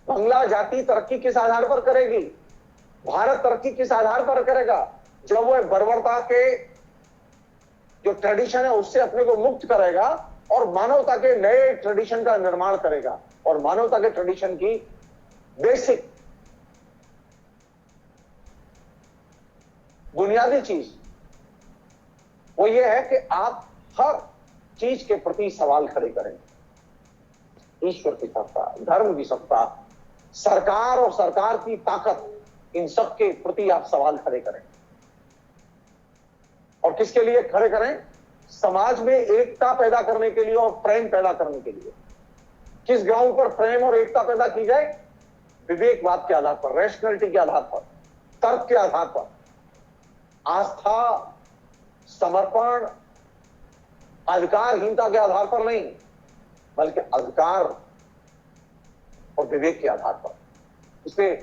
Speaker 2: बंगला जाति तरक्की किस आधार पर करेगी? भारत तरक्की किस आधार पर करेगा? जब वह बर्बरता के जो ट्रेडिशन है उससे अपने को मुक्त करेगा और मानवता के नए ट्रेडिशन का निर्माण करेगा। और मानवता के ट्रेडिशन की बेसिक बुनियादी चीज वो ये है कि आप हर चीज के प्रति सवाल खड़े करें। ईश्वर की सत्ता, धर्म की सत्ता, सरकार और सरकार की ताकत, इन सब के प्रति आप सवाल खड़े करें। और किसके लिए खड़े करें? समाज में एकता पैदा करने के लिए और प्रेम पैदा करने के लिए। किस ग्राउंड पर प्रेम और एकता पैदा की जाए? विवेकवाद के आधार पर, रैशनैलिटी के आधार पर, तर्क के आधार पर, आस्था, समर्पण, अधिकारहीनता के आधार पर नहीं, बल्कि अधिकार और विवेक के आधार पर। इसलिए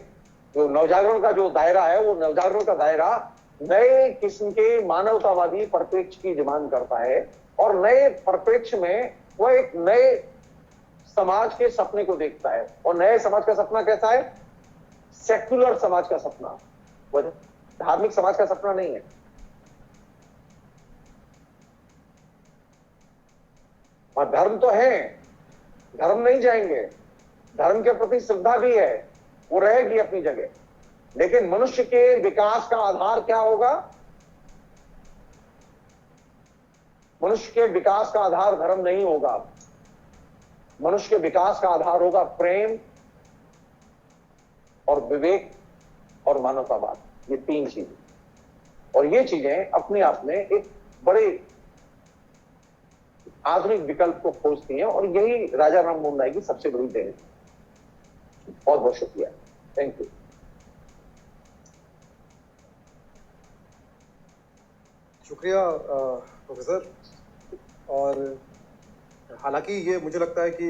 Speaker 2: जो नवजागरण का जो दायरा है, वो नवजागरण का दायरा नए किस्म के मानवतावादी परिप्रेक्ष्य की डिमांड करता है, और नए परिप्रेक्ष्य में वह एक नए समाज के सपने को देखता है। और नए समाज का सपना कैसा है? सेक्युलर समाज का सपना, वह धार्मिक समाज का सपना नहीं है। और धर्म तो है, धर्म नहीं जाएंगे, धर्म के प्रति श्रद्धा भी है, वो रहेगी अपनी जगह, लेकिन मनुष्य के विकास का आधार क्या होगा? मनुष्य के विकास का आधार धर्म नहीं होगा, मनुष्य के विकास का आधार होगा प्रेम और विवेक और मानवतावाद, ये तीन चीजें। और ये चीजें अपने आप में एक बड़े आधुनिक विकल्प को खोजती हैं, और यही राजा राम मोहन राय की सबसे बड़ी देन है। बहुत बहुत शुक्रिया, थैंक यू।
Speaker 1: शुक्रिया प्रोफेसर। और हालांकि ये मुझे लगता है कि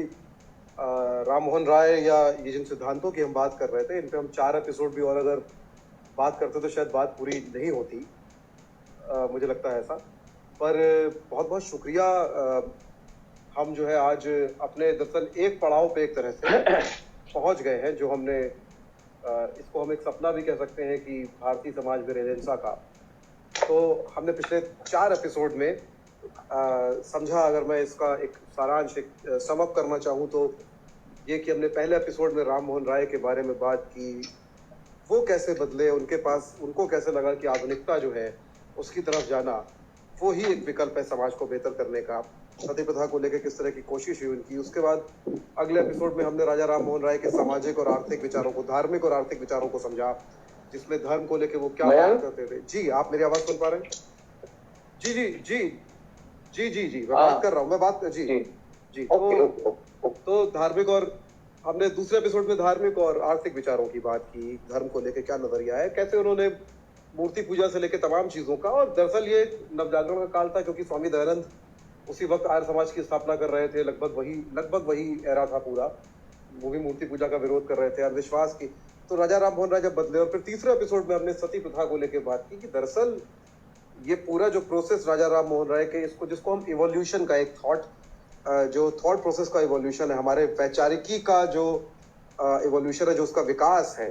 Speaker 1: राम मोहन राय या ये जिन सिद्धांतों की हम बात कर रहे थे, इन पे हम 4 एपिसोड भी और अगर बात करते तो शायद बात पूरी नहीं होती, मुझे लगता है ऐसा। पर बहुत बहुत शुक्रिया। हम जो है आज अपने दरअसल एक पड़ाव पे एक तरह से पहुंच गए हैं, जो हमने इसको हम एक सपना भी कह सकते हैं कि भारतीय समाज में रेनेसां का। तो हमने पिछले 4 एपिसोड में समझा, अगर मैं इसका एक सारांश, एक समअप करना चाहूँ तो ये कि हमने पहले एपिसोड में राम मोहन राय के बारे में बात की, वो कैसे बदले, उनको कैसे लगा कि आधुनिकता जो है उसकी तरफ जाना वो ही एक विकल्प है समाज को बेहतर करने का। सती प्रथा को लेकर किस तरह की कोशिश हुई उनकी। उसके बाद अगले एपिसोड में हमने राजा राम मोहन राय के सामाजिक और आर्थिक विचारों को, धार्मिक और आर्थिक विचारों को समझा, जिसमें धर्म को लेकर वो क्या बात करते थे। जी, आप मेरी आवाज सुन पा रहे हैं? जी जी जी जी जी जी मैं बात कर रहा हूँ, मैं बात जी जी। तो धार्मिक, और हमने दूसरे एपिसोड में धार्मिक और आर्थिक विचारों की बात की, धर्म को लेकर क्या नजरिया है, कैसे उन्होंने मूर्ति पूजा से लेकर तमाम चीजों का। और दरअसल ये नवजागरण का काल था, क्योंकि स्वामी दयानंद उसी वक्त आर्य समाज की स्थापना कर रहे थे, लगभग वही एरा था पूरा। वो भी मूर्ति पूजा का विरोध कर रहे थे, अंधविश्वास की। तो राजा राम मोहन राय जब बदले, और फिर तीसरे एपिसोड में हमने सती प्रथा को लेकर बात की कि दरअसल ये पूरा जो प्रोसेस राजा राम मोहन राय के, जिसको हम इवोल्यूशन का एक थॉट प्रोसेस का इवोल्यूशन है, हमारे वैचारिकी का जो इवोल्यूशन है, जो उसका विकास है,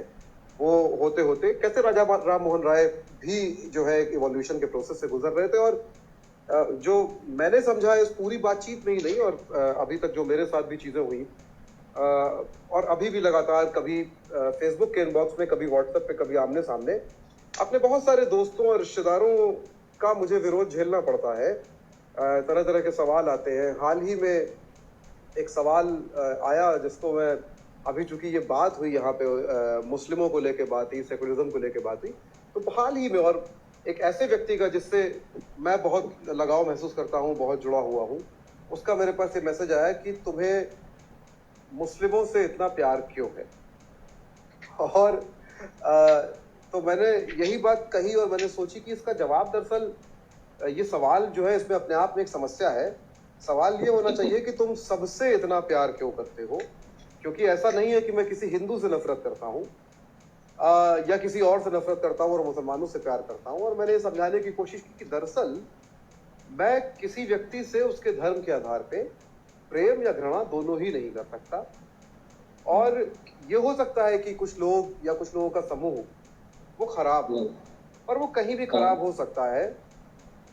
Speaker 1: वो होते होते कैसे राजा राम मोहन राय भी जो है इवोल्यूशन के प्रोसेस से गुजर रहे थे। और जो मैंने समझा इस पूरी बातचीत में ही नहीं, और अभी तक जो मेरे साथ भी चीजें हुई, और अभी भी लगातार कभी फेसबुक के इनबॉक्स में, कभी व्हाट्सएप पे, कभी आमने सामने, अपने बहुत सारे दोस्तों और रिश्तेदारों का मुझे विरोध झेलना पड़ता है। तरह तरह के सवाल आते हैं। हाल ही में एक सवाल आया जिसको मैं, अभी चूंकि ये बात हुई यहाँ पे, मुस्लिमों को लेके बात हुई, सेकुलरिज्म को लेके बात हुई, तो हाल ही में, और एक ऐसे व्यक्ति का जिससे मैं बहुत लगाव महसूस करता हूँ, बहुत जुड़ा हुआ हूँ, उसका मेरे पास ये मैसेज आया कि तुम्हें मुस्लिमों से इतना प्यार क्यों है। और तो मैंने यही बात कही, और मैंने सोची कि इसका जवाब, दरअसल ये सवाल जो है, इसमें अपने आप में एक समस्या है। सवाल ये होना चाहिए कि तुम सबसे इतना प्यार क्यों करते हो। क्योंकि ऐसा नहीं है कि मैं किसी हिंदू से नफरत करता हूँ या किसी और से नफरत करता हूँ और मुसलमानों से प्यार करता हूँ। और मैंने ये समझाने की कोशिश की कि दरअसल मैं किसी व्यक्ति से उसके धर्म के आधार पे प्रेम या घृणा दोनों ही नहीं कर सकता। और ये हो सकता है कि कुछ लोग या कुछ लोगों का समूह वो खराब हो, और वो कहीं भी खराब हो सकता है।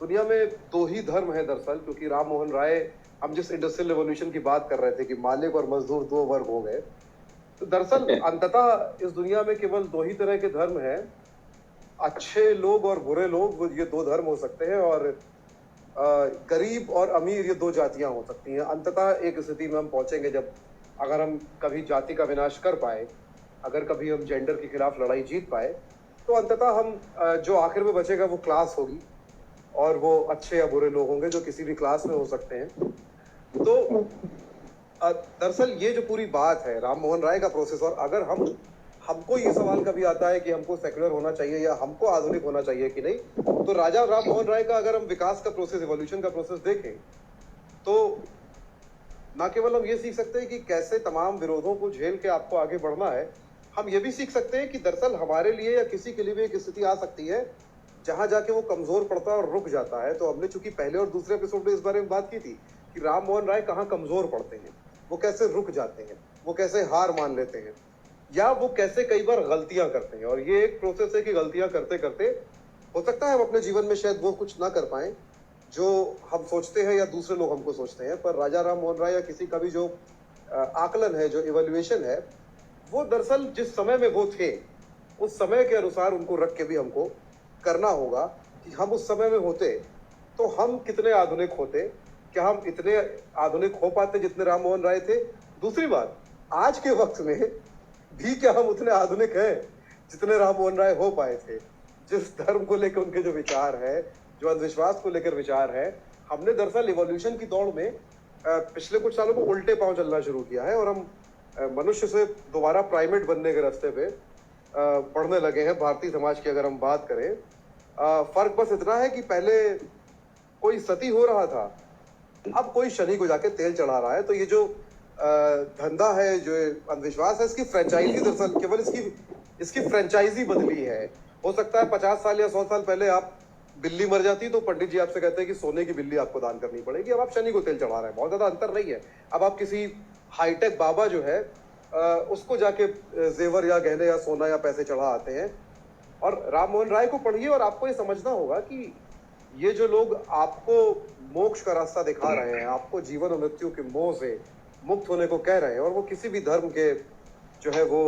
Speaker 1: दुनिया में 2 ही धर्म है दरअसल, क्योंकि राम मोहन राय, हम जिस इंडस्ट्रियल रेवोल्यूशन की बात कर रहे थे कि मालिक और मजदूर 2 वर्ग हो गए, तो दरअसल अंततः इस दुनिया में केवल 2 ही तरह के धर्म हैं, अच्छे लोग और बुरे लोग, ये 2 धर्म हो सकते हैं। और गरीब और अमीर, ये 2 जातियां हो सकती हैं। अंततः एक स्थिति में हम पहुंचेंगे जब, अगर हम कभी जाति का विनाश कर पाए, अगर कभी हम जेंडर के खिलाफ लड़ाई जीत पाए, तो अंततः हम जो आखिर में बचेगा वो क्लास होगी, और वो अच्छे या बुरे लोग होंगे जो किसी भी क्लास में हो सकते हैं। तो दरअसल ये जो पूरी बात है राम मोहन राय का प्रोसेस, और अगर हमको ये सवाल कभी आता है कि हमको सेक्युलर होना चाहिए या हमको आधुनिक होना चाहिए कि नहीं, तो राजा राम मोहन राय का अगर हम विकास का प्रोसेस, इवोल्यूशन का प्रोसेस देखें, तो ना केवल हम ये सीख सकते हैं कि कैसे तमाम विरोधों को झेल के आपको आगे बढ़ना है, हम ये भी सीख सकते हैं कि दरअसल हमारे लिए या किसी के लिए भी एक स्थिति आ सकती है जहां जाके वो कमजोर पड़ता है और रुक जाता है। तो हमने चूंकि पहले और दूसरे एपिसोड में इस बारे में बात की थी कि राम मोहन राय कहाँ कमजोर पड़ते हैं, वो कैसे रुक जाते हैं, वो कैसे हार मान लेते हैं, या वो कैसे कई बार गलतियां करते हैं। और ये एक प्रोसेस है कि गलतियां करते करते हो सकता है हम अपने जीवन में शायद वो कुछ ना कर पाए जो हम सोचते हैं या दूसरे लोग हमको सोचते हैं, पर राजा राम मोहन राय या किसी का भी जो आकलन है, जो इवैल्यूएशन है, वो दरअसल जिस समय में वो थे उस समय के अनुसार उनको रख के भी हमको करना होगा कि हम उस समय में होते तो हम कितने आधुनिक होते, क्या हम इतने आधुनिक हो पाते जितने राम मोहन राय थे। दूसरी बात, आज के वक्त में भी क्या हम उतने आधुनिक हैं जितने राम मोहन राय हो पाए थे। जिस धर्म को लेकर उनके जो विचार है, जो अंधविश्वास को लेकर विचार है, हमने दरअसल इवोल्यूशन की दौड़ में पिछले कुछ सालों में उल्टे पांव चलना शुरू किया है और हम मनुष्य से दोबारा प्राइमेट बनने के रास्ते पे बढ़ने लगे हैं। भारतीय समाज की अगर हम बात करें, फर्क बस इतना है कि पहले कोई सती हो रहा था, अब कोई शनि को जाके तेल चढ़ा रहा है। तो ये जो धंधा है, जो अंधविश्वास है, इसकी फ्रेंचाइजी दरअसल केवल इसकी फ्रेंचाइजी बदली है। हो सकता है 50 साल या 100 साल पहले आप बिल्ली मर जाती तो पंडित जी आपसे कहते हैं कि सोने की बिल्ली आपको दान करनी पड़ेगी, अब आप शनि को तेल चढ़ा रहे हैं। बहुत ज्यादा अंतर नहीं है। अब आप किसी हाईटेक बाबा जो है उसको जाके जेवर या गहने या सोना या पैसे चढ़ा आते हैं। और राम मोहन राय को पढ़िए और आपको ये समझना होगा कि ये जो लोग आपको मोक्ष का रास्ता दिखा रहे हैं, आपको जीवन और मृत्यु के मोह से मुक्त होने को कह रहे हैं, और वो किसी भी धर्म के जो है वो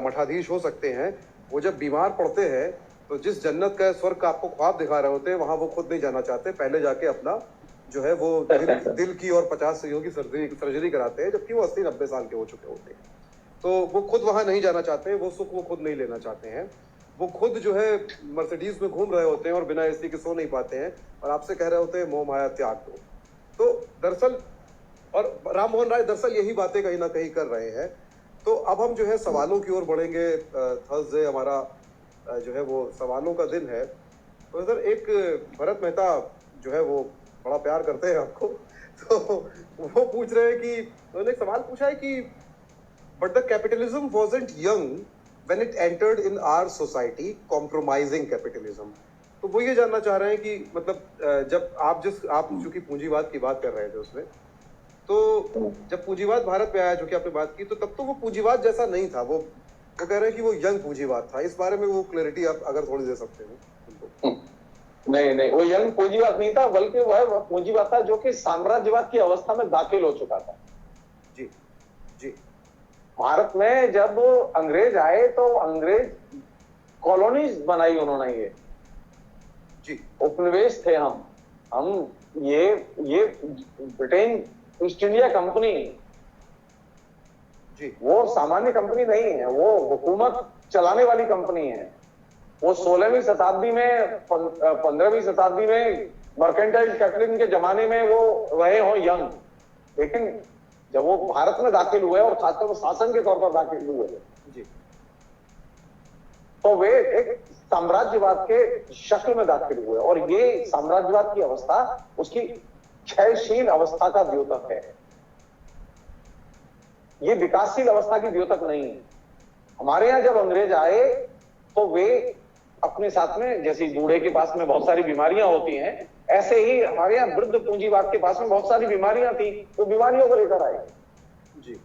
Speaker 1: मठाधीश हो सकते हैं, वो जब बीमार पड़ते हैं तो जिस जन्नत का स्वर्ग का आपको ख्वाब दिखा रहे होते हैं वहां वो खुद नहीं जाना चाहते, पहले जाके अपना जो है वो दिल की और 50 सहयोग की सर्जरी कराते हैं, जबकि वो 80-90 साल के हो चुके होते हैं। तो वो खुद वहां नहीं जाना चाहते, वो सुख वो खुद नहीं लेना चाहते हैं। वो खुद जो है मर्सिडीज में घूम रहे होते हैं और बिना एसी के सो नहीं पाते हैं और आपसे कह रहे होते हैं मोह माया त्याग दो। तो दरअसल, और राम मोहन राय दरअसल यही बातें कहीं ना कहीं कर रहे हैं। तो अब हम जो है सवालों की ओर बढ़ेंगे। थर्सडे हमारा जो है वो सवालों का दिन है। तो सर, एक भरत मेहता जो है वो बड़ा प्यार करते हैं आपको, तो वो पूछ रहे हैं कि उन्होंने एक सवाल पूछा है कि but the capitalism wasn't young when it entered in our society, compromising capitalism. तो वो ये जानना चाह रहे हैं कि मतलब जब आप चूंकि पूंजीवाद की बात कर रहे थे उसमें, तो जब पूंजीवाद भारत में आया, जो कि आपने बात की, तो तब तो वो पूंजीवाद जैसा नहीं था। वो कह रहे हैं कि वो यंग पूंजीवाद था। इस बारे में वो क्लैरिटी आप अगर थोड़ी दे सकते हैं।
Speaker 2: नहीं, वो यंग पूंजीवाद नहीं था, बल्कि वह पूंजीवाद था जो कि साम्राज्यवाद की अवस्था में दाखिल हो चुका था।
Speaker 1: जी जी।
Speaker 2: भारत में जब अंग्रेज आए तो अंग्रेज कॉलोनीज बनाई उन्होंने, ये
Speaker 1: जी
Speaker 2: उपनिवेश थे हम ये ब्रिटेन ईस्ट इंडिया कंपनी
Speaker 1: जी,
Speaker 2: वो सामान्य कंपनी नहीं है, वो हुकूमत चलाने वाली कंपनी है। वो 16वीं शताब्दी में 15वीं शताब्दी में मर्केंटाइल कैपिटलिज्म के जमाने में वो रहे हो यंग, लेकिन जब वो भारत में दाखिल हुए और खासकर वो शासन के तौर पर दाखिल हुए
Speaker 1: जी,
Speaker 2: तो वे एक साम्राज्यवाद के शक्ल में दाखिल हुए। और ये साम्राज्यवाद की अवस्था उसकी क्षयशील अवस्था का द्योतक है, ये विकासशील अवस्था की द्योतक नहीं है। हमारे यहाँ जब अंग्रेज आए तो वे अपने साथ में, जैसे बूढ़े के पास में बहुत सारी बीमारियां होती हैं, ऐसे ही हमारे यहाँ वृद्ध पूंजीवाद के पास में बहुत सारी बीमारियां थी, तो बीमारियों को लेकर आए
Speaker 1: जी।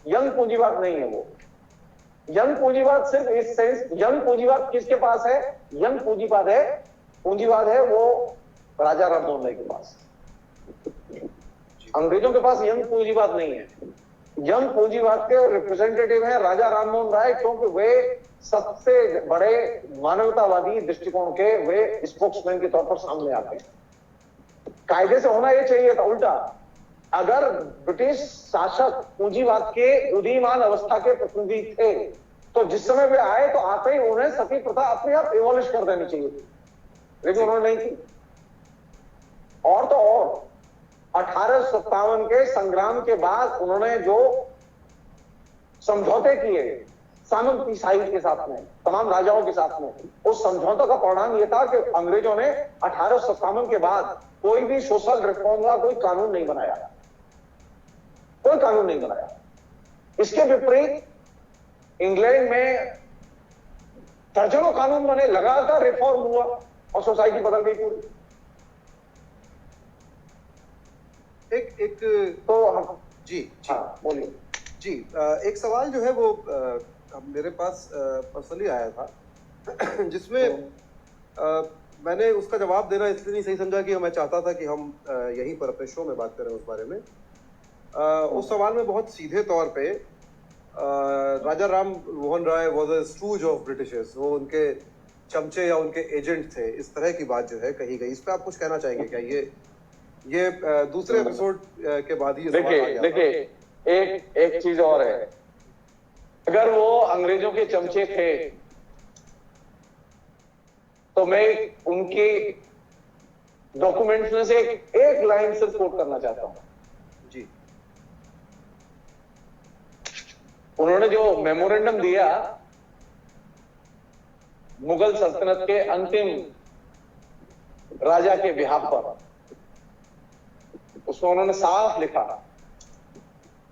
Speaker 2: यंग पूंजीवाद नहीं है वो। यंग पूंजीवाद सिर्फ इस सेंस, यंग पूंजीवाद किसके पास है? यंग पूंजीवाद है वो राजा राम मोहन राय के पास। अंग्रेजों के पास यंग पूंजीवाद नहीं है। यंग पूंजीवाद के रिप्रेजेंटेटिव हैं राजा राम मोहन राय, क्योंकि वे सबसे बड़े मानवतावादी दृष्टिकोण के वे स्पोक्समैन के तौर पर सामने आते हैं। कायदे से होना यह चाहिए था उल्टा। अगर ब्रिटिश शासक पूंजीवाद के उदीयमान अवस्था के प्रतिनिधि थे तो जिस समय वे आए तो आते ही उन्हें सती प्रथा अपने आप एबॉलिश कर देनी चाहिए थी, लेकिन उन्होंने नहीं की। और तो और 1857 के संग्राम के बाद उन्होंने जो समझौते किए सामंत ईसाई के साथ में, तमाम राजाओं के साथ में, उस समझौतों का परिणाम यह था कि अंग्रेजों ने 1857 के बाद कोई भी सोशल रिफॉर्म का कोई कानून नहीं बनाया, कोई कानून नहीं बनाया। इसके विपरीत इंग्लैंड में दर्जनों कानून बने, लगातार रिफॉर्म हुआ और सोसाइटी बदल गई पूरी।
Speaker 1: एक
Speaker 2: तो हम
Speaker 1: जी
Speaker 2: हाँ बोलिए
Speaker 1: जी एक सवाल जो है वो मेरे पास पर्सनली आया था जिसमें मैंने उसका जवाब देना इसलिए नहीं सही समझा कि मैं चाहता था कि हम यहीं पर अपने शो में बात करें उस बारे में। उस सवाल में बहुत सीधे तौर पे Raja Ram Mohan Roy was a stooge of Britishers, वो उनके चमचे या उनके एजेंट थे, इस तरह की बात जो है कही गई। इस पे आप कुछ कहना चाहेंगे क्या? ये दूसरे एपिसोड के बाद ही ये सवाल आ गया था।
Speaker 2: देखिए एक चीज और है, अगर वो अंग्रेजों के चमचे थे तो मैं उनके डॉक्यूमेंट्स में से एक लाइन सिर्फ कोट करना चाहता हूं
Speaker 1: जी।
Speaker 2: उन्होंने जो मेमोरेंडम दिया मुगल सल्तनत के अंतिम राजा के बिहाफ पर, उसमें उन्होंने साफ लिखा,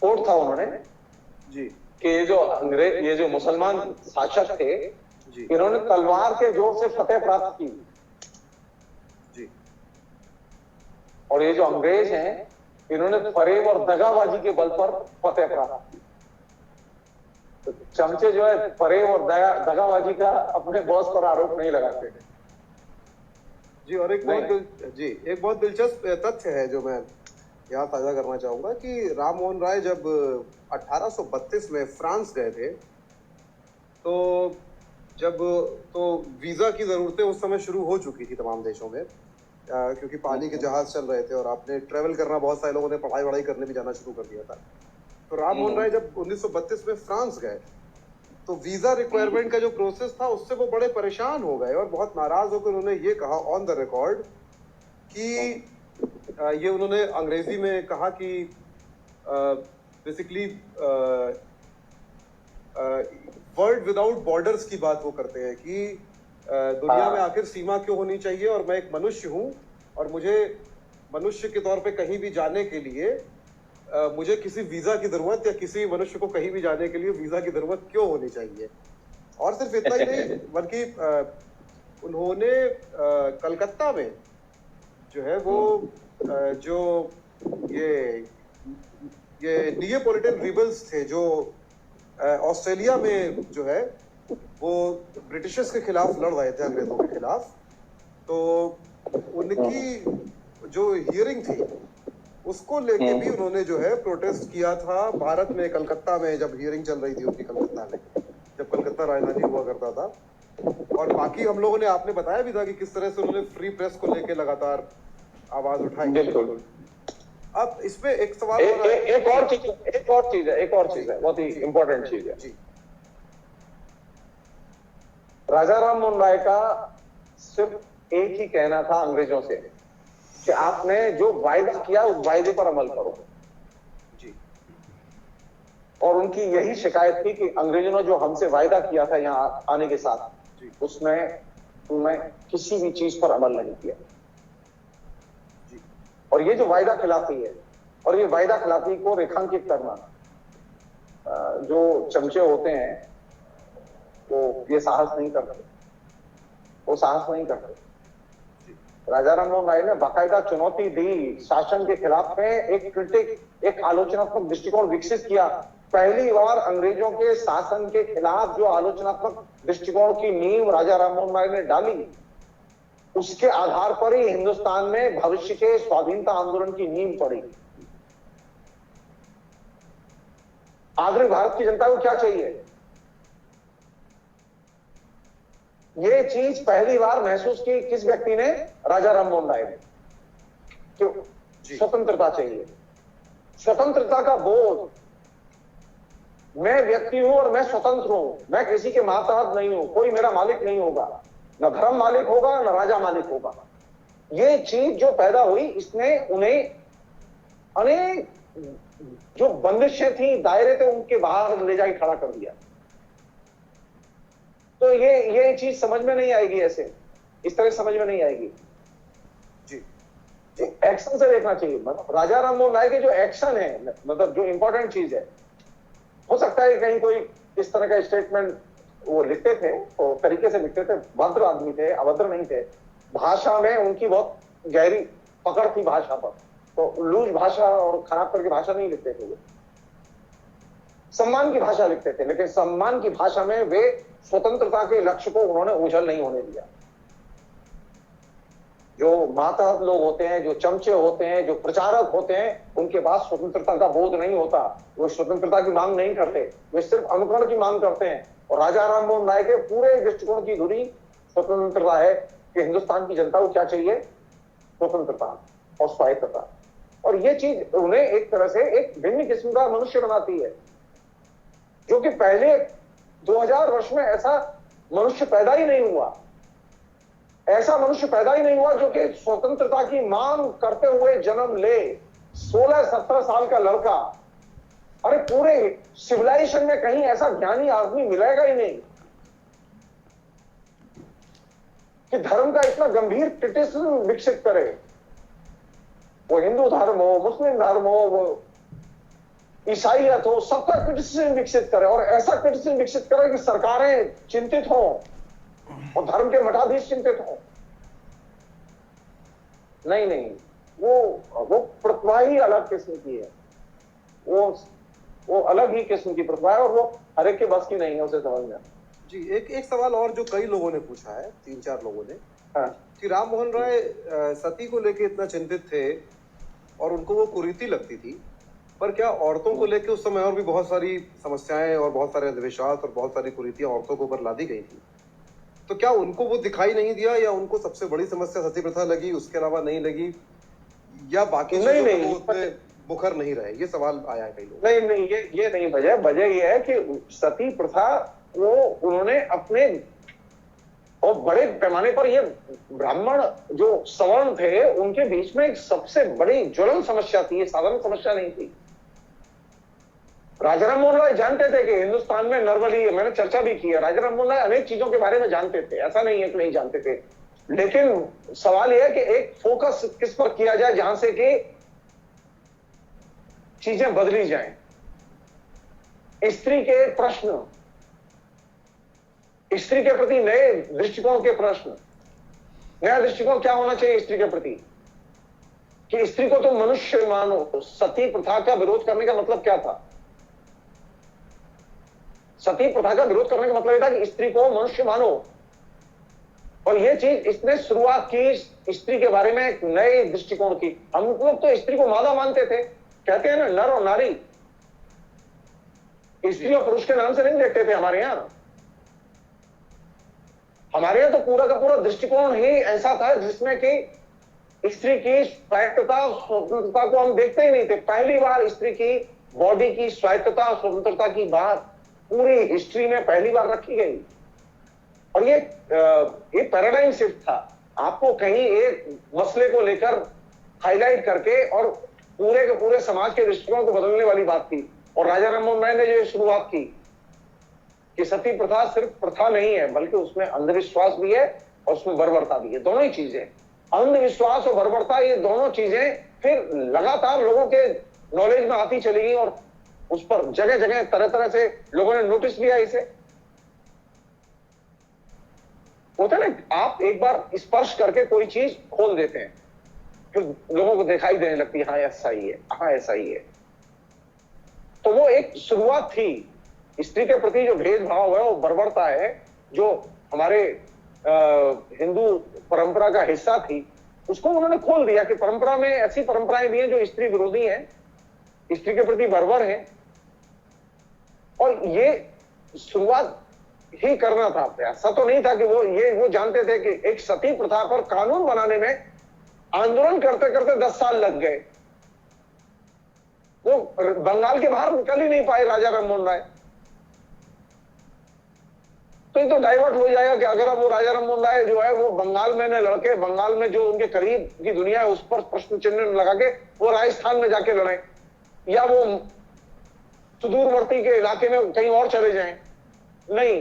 Speaker 2: कोट था उन्होंने
Speaker 1: जी
Speaker 2: कि ये जो मुसलमान शासक थे
Speaker 1: जी
Speaker 2: इन्होंने तलवार के जोर से फतेह प्राप्त की
Speaker 1: जी,
Speaker 2: और ये जो अंग्रेज हैं इन्होंने फरेब और दगाबाजी के बल पर फतेह प्राप्त की। तो चमचे जो है फरेब और दगाबाजी का अपने बॉस पर आरोप नहीं लगाते
Speaker 1: जी। और एक बहुत दिलचस्प तथ्य है जो मैं यहाँ साझा करना चाहूंगा कि राम मोहन राय जब 1832 में फ्रांस गए थे तो वीजा की जरूरतें उस समय शुरू हो चुकी थी तमाम देशों में, क्योंकि पानी के जहाज चल रहे थे और आपने ट्रेवल करना, बहुत सारे लोगों ने पढ़ाई वढ़ाई करने भी जाना शुरू कर दिया था। तो राम मोहन राय जब 1932 में फ्रांस गए तो वीजा रिक्वायरमेंट का जो प्रोसेस था उससे वो बड़े परेशान हो गए और बहुत नाराज होकर उन्होंने ये कहा ऑन द रिकॉर्ड कि ये उन्होंने अंग्रेजी में कहा कि बेसिकली वर्ल्ड विदाउट बॉर्डर्स की बात वो करते हैं कि दुनिया में आखिर सीमा क्यों होनी चाहिए, और मैं एक मनुष्य हूं और मुझे मनुष्य के तौर पे कहीं भी जाने के लिए मुझे किसी वीजा की जरूरत, या किसी मनुष्य को कहीं भी जाने के लिए वीजा की जरूरत क्यों होनी चाहिए। और सिर्फ इतना ही नहीं बल्कि उन्होंने कलकत्ता में जो है वो जो ये नियोपोलिटन रिबल्स थे जो ऑस्ट्रेलिया में जो है वो ब्रिटिशर्स के खिलाफ लड़ रहे थे, अंग्रेजों के खिलाफ, तो उनकी जो हियरिंग थी उसको लेके भी उन्होंने जो है प्रोटेस्ट किया था भारत में, कलकत्ता में, जब हियरिंग चल रही थी उनकी कलकत्ता में, जब कलकत्ता राजधानी हुआ करता था। और बाकी हम लोगों ने, आपने बताया भी था कि किस तरह से उन्होंने फ्री प्रेस को लेके लगातार आवाज उठाई।
Speaker 2: बिल्कुल।
Speaker 1: अब इसमें एक सवाल
Speaker 2: एक और चीज है बहुत ही इंपॉर्टेंट चीज है
Speaker 1: जी।
Speaker 2: राजा राम मोहन राय का सिर्फ एक ही कहना था अंग्रेजों से कि आपने जो वायदा किया उस वायदे पर अमल करो
Speaker 1: जी।
Speaker 2: और उनकी यही शिकायत थी कि अंग्रेजों ने जो हमसे वायदा किया था यहाँ आने के साथ उसमें उन्होंने किसी भी चीज पर अमल नहीं किया। और ये जो वायदा खिलाफी है और ये वायदा खिलाफी को रेखांकित करना, जो चमचे होते हैं वो ये साहस नहीं करते, राजा राम मोहन राय ने बाकायदा चुनौती दी, शासन के खिलाफ में एक आलोचनात्मक दृष्टिकोण विकसित किया। पहली बार अंग्रेजों के शासन के खिलाफ जो आलोचनात्मक दृष्टिकोण की नींव राजा राम मोहन राय ने डाली, उसके आधार पर ही हिंदुस्तान में भविष्य के स्वाधीनता आंदोलन की नींव पड़ी। आखिर भारत की जनता को क्या चाहिए? ये चीज पहली बार महसूस की किस व्यक्ति ने? राजा राम मोहन राय ने। क्यों? स्वतंत्रता चाहिए, स्वतंत्रता का बोध। मैं व्यक्ति हूं और मैं स्वतंत्र हूं, मैं किसी के मातहत नहीं हूं, कोई मेरा मालिक नहीं होगा, न धर्म मालिक होगा न राजा मालिक होगा। ये चीज जो पैदा हुई इसने उन्हें अनेक जो बंदिशें थी, दायरे थे, उनके बाहर ले जाके खड़ा कर दिया। तो ये चीज समझ में नहीं आएगी, ऐसे इस तरह समझ में नहीं आएगी।
Speaker 1: जी
Speaker 2: एक्शन से देखना चाहिए। मतलब राजा राम मोहन राय के जो एक्शन है, मतलब जो इंपॉर्टेंट चीज है, हो सकता है कहीं कोई इस तरह का स्टेटमेंट वो लिखते थे तो तरीके से लिखते थे, भद्र आदमी थे, अभद्र नहीं थे। भाषा में उनकी बहुत गहरी पकड़ थी भाषा पर, तो लूज भाषा और खराब करके भाषा नहीं लिखते थे वो, सम्मान की भाषा लिखते थे। लेकिन सम्मान की भाषा में वे स्वतंत्रता के लक्ष्य को उन्होंने ओझल नहीं होने दिया। जो मातहत लोग होते हैं, जो चमचे होते हैं, जो प्रचारक होते हैं, उनके पास स्वतंत्रता का बोध नहीं होता। वो स्वतंत्रता की मांग नहीं करते, वे सिर्फ अनुकरण की मांग करते हैं। और राजा राम मोहन राय के पूरे दृष्टिकोण की धुरी स्वतंत्रता है कि हिंदुस्तान की जनता को क्या चाहिए, स्वतंत्रता और स्वायत्तता। और ये चीज उन्हें एक तरह से एक भिन्न किस्म का मनुष्य बनाती है, जो कि पहले 2000 वर्ष में ऐसा मनुष्य पैदा ही नहीं हुआ। ऐसा मनुष्य पैदा ही नहीं हुआ जो कि स्वतंत्रता की मांग करते हुए जन्म ले। 16-17 साल का लड़का, अरे पूरे सिविलाइजेशन में कहीं ऐसा ज्ञानी आदमी मिलेगा ही नहीं कि धर्म का इतना गंभीर क्रिटिसिज्म विकसित करे। वो हिंदू धर्म हो, मुस्लिम धर्म हो, वो ईसाईयत हो, सबका क्रिटिसिज्म विकसित करे। और ऐसा क्रिटिसिज्म विकसित करे कि सरकारें चिंतित हो और धर्म के मठाधीश चिंतित हो। नहीं, वो प्रतिभा ही अलग किस्म की है। वो अलग ही किस्म की प्रतिभा है और वो हर एक के बस की नहीं है उसे समझना।
Speaker 1: जी, एक सवाल और जो कई लोगों ने पूछा है, 3-4 लोगों ने,
Speaker 2: हाँ।
Speaker 1: कि राम मोहन राय सती को लेकर इतना चिंतित थे और उनको वो कुरीति लगती थी, पर क्या औरतों को लेकर उस समय और भी बहुत सारी समस्याएं और बहुत सारे अंधविश्वास और बहुत सारी कुरीतियां औरतों के ऊपर लादी गई थी? तो क्या उनको वो दिखाई नहीं दिया, या उनको सबसे बड़ी समस्या सती प्रथा लगी, उसके अलावा नहीं लगी, या बाकी
Speaker 2: नहीं,
Speaker 1: मुखर नहीं रहे? ये सवाल आया है कई लोग।
Speaker 2: नहीं, ये नहीं वजह ये है कि सती प्रथा वो उन्होंने अपने और बड़े पैमाने पर, ये ब्राह्मण जो सवर्ण थे उनके बीच में एक सबसे बड़ी ज्वलन समस्या थी, ये साधारण समस्या नहीं थी। राजा राम मोहन राय जानते थे कि हिंदुस्तान में नॉर्मली, मैंने चर्चा भी की है, राजा राम मोहन राय अनेक चीजों के बारे में जानते थे, ऐसा नहीं है कि नहीं जानते थे। लेकिन सवाल यह है कि एक फोकस किस पर किया जाए जहां से कि चीजें बदली जाएं। स्त्री के प्रश्न, स्त्री के प्रति नए दृष्टिकोण के प्रश्न। नया दृष्टिकोण क्या होना चाहिए स्त्री के प्रति, कि स्त्री को तो मनुष्य मानो। सती प्रथा का विरोध करने का मतलब क्या था? सती प्रथा का विरोध करने का मतलब यह था कि स्त्री को मनुष्य मानो। और यह चीज इसने शुरुआत की स्त्री के बारे में एक नए दृष्टिकोण की। हम लोग तो स्त्री को मादा मानते थे, कहते हैं ना नर और नारी, स्त्री और पुरुष के नाम से नहीं देखते थे हमारे यहां। हमारे यहां तो पूरा का पूरा दृष्टिकोण ही ऐसा था जिसमें कि स्त्री की स्वायत्तता स्वतंत्रता को हम देखते ही नहीं थे। पहली बार स्त्री की बॉडी की स्वायत्तता स्वतंत्रता की बात पूरी हिस्ट्री में पहली बार रखी गई। और ये पैराडाइम शिफ्ट था। आपको कहीं एक मसले को लेकर हाईलाइट करके और पूरे के पूरे समाज के दृष्टिकोण को बदलने वाली बात थी। और राजा राम मोहन राय ने जो शुरुआत की कि सती प्रथा सिर्फ प्रथा नहीं है, बल्कि उसमें अंधविश्वास भी है और उसमें बर्बरता भी है। दोनों ही चीजें, अंधविश्वास और बर्बरता, ये दोनों चीजें फिर लगातार लोगों के नॉलेज में आती चली गई और उस पर जगह जगह तरह तरह से लोगों ने नोटिस लिया। इसे होता है ना, आप एक बार स्पर्श करके कोई चीज खोल देते हैं, फिर लोगों को दिखाई देने लगती है, हाँ ऐसा ही है, हाँ ऐसा ही है। तो वो एक शुरुआत थी। स्त्री के प्रति जो भेदभाव है वो बर्बरता है, जो हमारे हिंदू परंपरा का हिस्सा थी, उसको उन्होंने खोल दिया कि परंपरा में ऐसी परंपराएं भी हैं जो स्त्री विरोधी हैं, स्त्री के प्रति बर्बर हैं। और ये शुरुआत ही करना था। ऐसा तो नहीं था कि वो जानते थे कि एक सती प्रथा पर कानून बनाने में आंदोलन करते करते 10 साल लग गए। वो बंगाल के बाहर निकल ही नहीं पाए राजा राम मोहन राय। तो ये तो डाइवर्ट हो जाएगा कि अगर अब वो राजा राममोहन राय जो है वो बंगाल में न लड़के, बंगाल में जो उनके करीब की दुनिया है उस पर प्रश्न चिन्ह लगा के वो राजस्थान में जाके लड़े, या वो सुदूरवर्ती के इलाके में कहीं और चले जाएं। नहीं,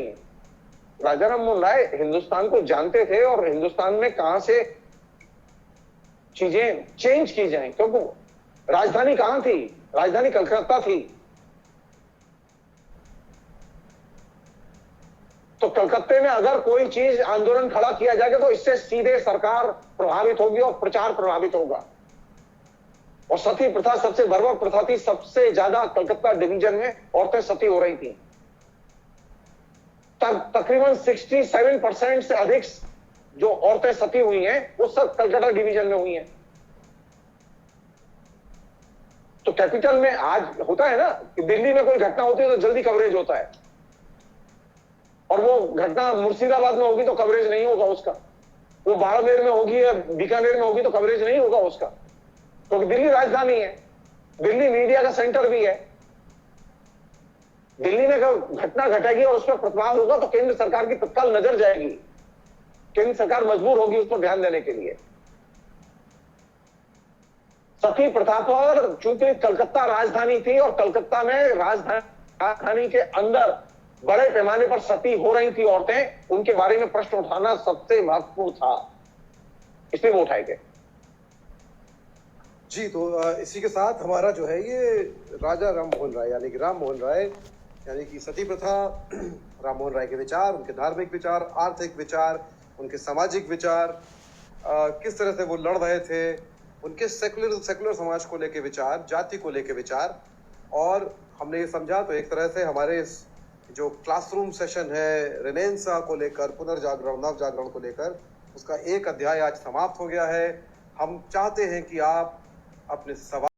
Speaker 2: राजा राममोहन राय हिंदुस्तान को जानते थे और हिंदुस्तान में कहां से चीजें चेंज की जाएं, क्योंकि राजधानी कहां थी? राजधानी कलकत्ता थी। तो कलकत्ते में अगर कोई चीज आंदोलन खड़ा किया जाएगा तो इससे सीधे सरकार प्रभावित होगी और प्रचार प्रभावित होगा। और सती प्रथा सबसे बर्बर प्रथा थी, सबसे ज्यादा कलकत्ता डिवीजन में औरतें सती हो रही थी। तब तकरीबन 67% से अधिक जो औरतें सती हुई हैं वो सब कलकत्ता डिवीजन में हुई हैं। तो कैपिटल में आज होता है ना कि दिल्ली में कोई घटना होती है तो जल्दी कवरेज होता है, और वो घटना मुर्शिदाबाद में होगी तो कवरेज नहीं होगा उसका, वो बाड़मेर में होगी या बीकानेर में होगी तो कवरेज नहीं होगा उसका, क्योंकि दिल्ली राजधानी है, दिल्ली मीडिया का सेंटर भी है। दिल्ली में घटना घटेगी और उस पर प्रतिवाद होगा तो केंद्र सरकार की तत्काल नजर जाएगी, केंद्र सरकार मजबूर होगी उस पर ध्यान देने के लिए। सती प्रथा पर चूंकि कलकत्ता राजधानी थी और कलकत्ता में राजधानी के अंदर बड़े पैमाने पर सती हो रही थी औरतें, उनके बारे में प्रश्न उठाना सबसे महत्वपूर्ण था, इसलिए वो उठाए गए।
Speaker 1: जी, तो इसी के साथ हमारा जो है ये राजा राममोहन राय यानी कि राम मोहन राय यानी कि सती प्रथा, राममोहन राय के विचार, उनके धार्मिक विचार, आर्थिक विचार, उनके सामाजिक विचार, किस तरह से वो लड़ रहे थे, उनके सेकुलर समाज को लेके विचार, जाति को लेके विचार, और हमने ये समझा तो एक तरह से हमारे जो क्लासरूम सेशन है रेनेसां को लेकर, पुनर्जागरण, नव जागरण को लेकर, उसका एक अध्याय आज समाप्त हो गया है। हम चाहते हैं कि आप अपने सवाल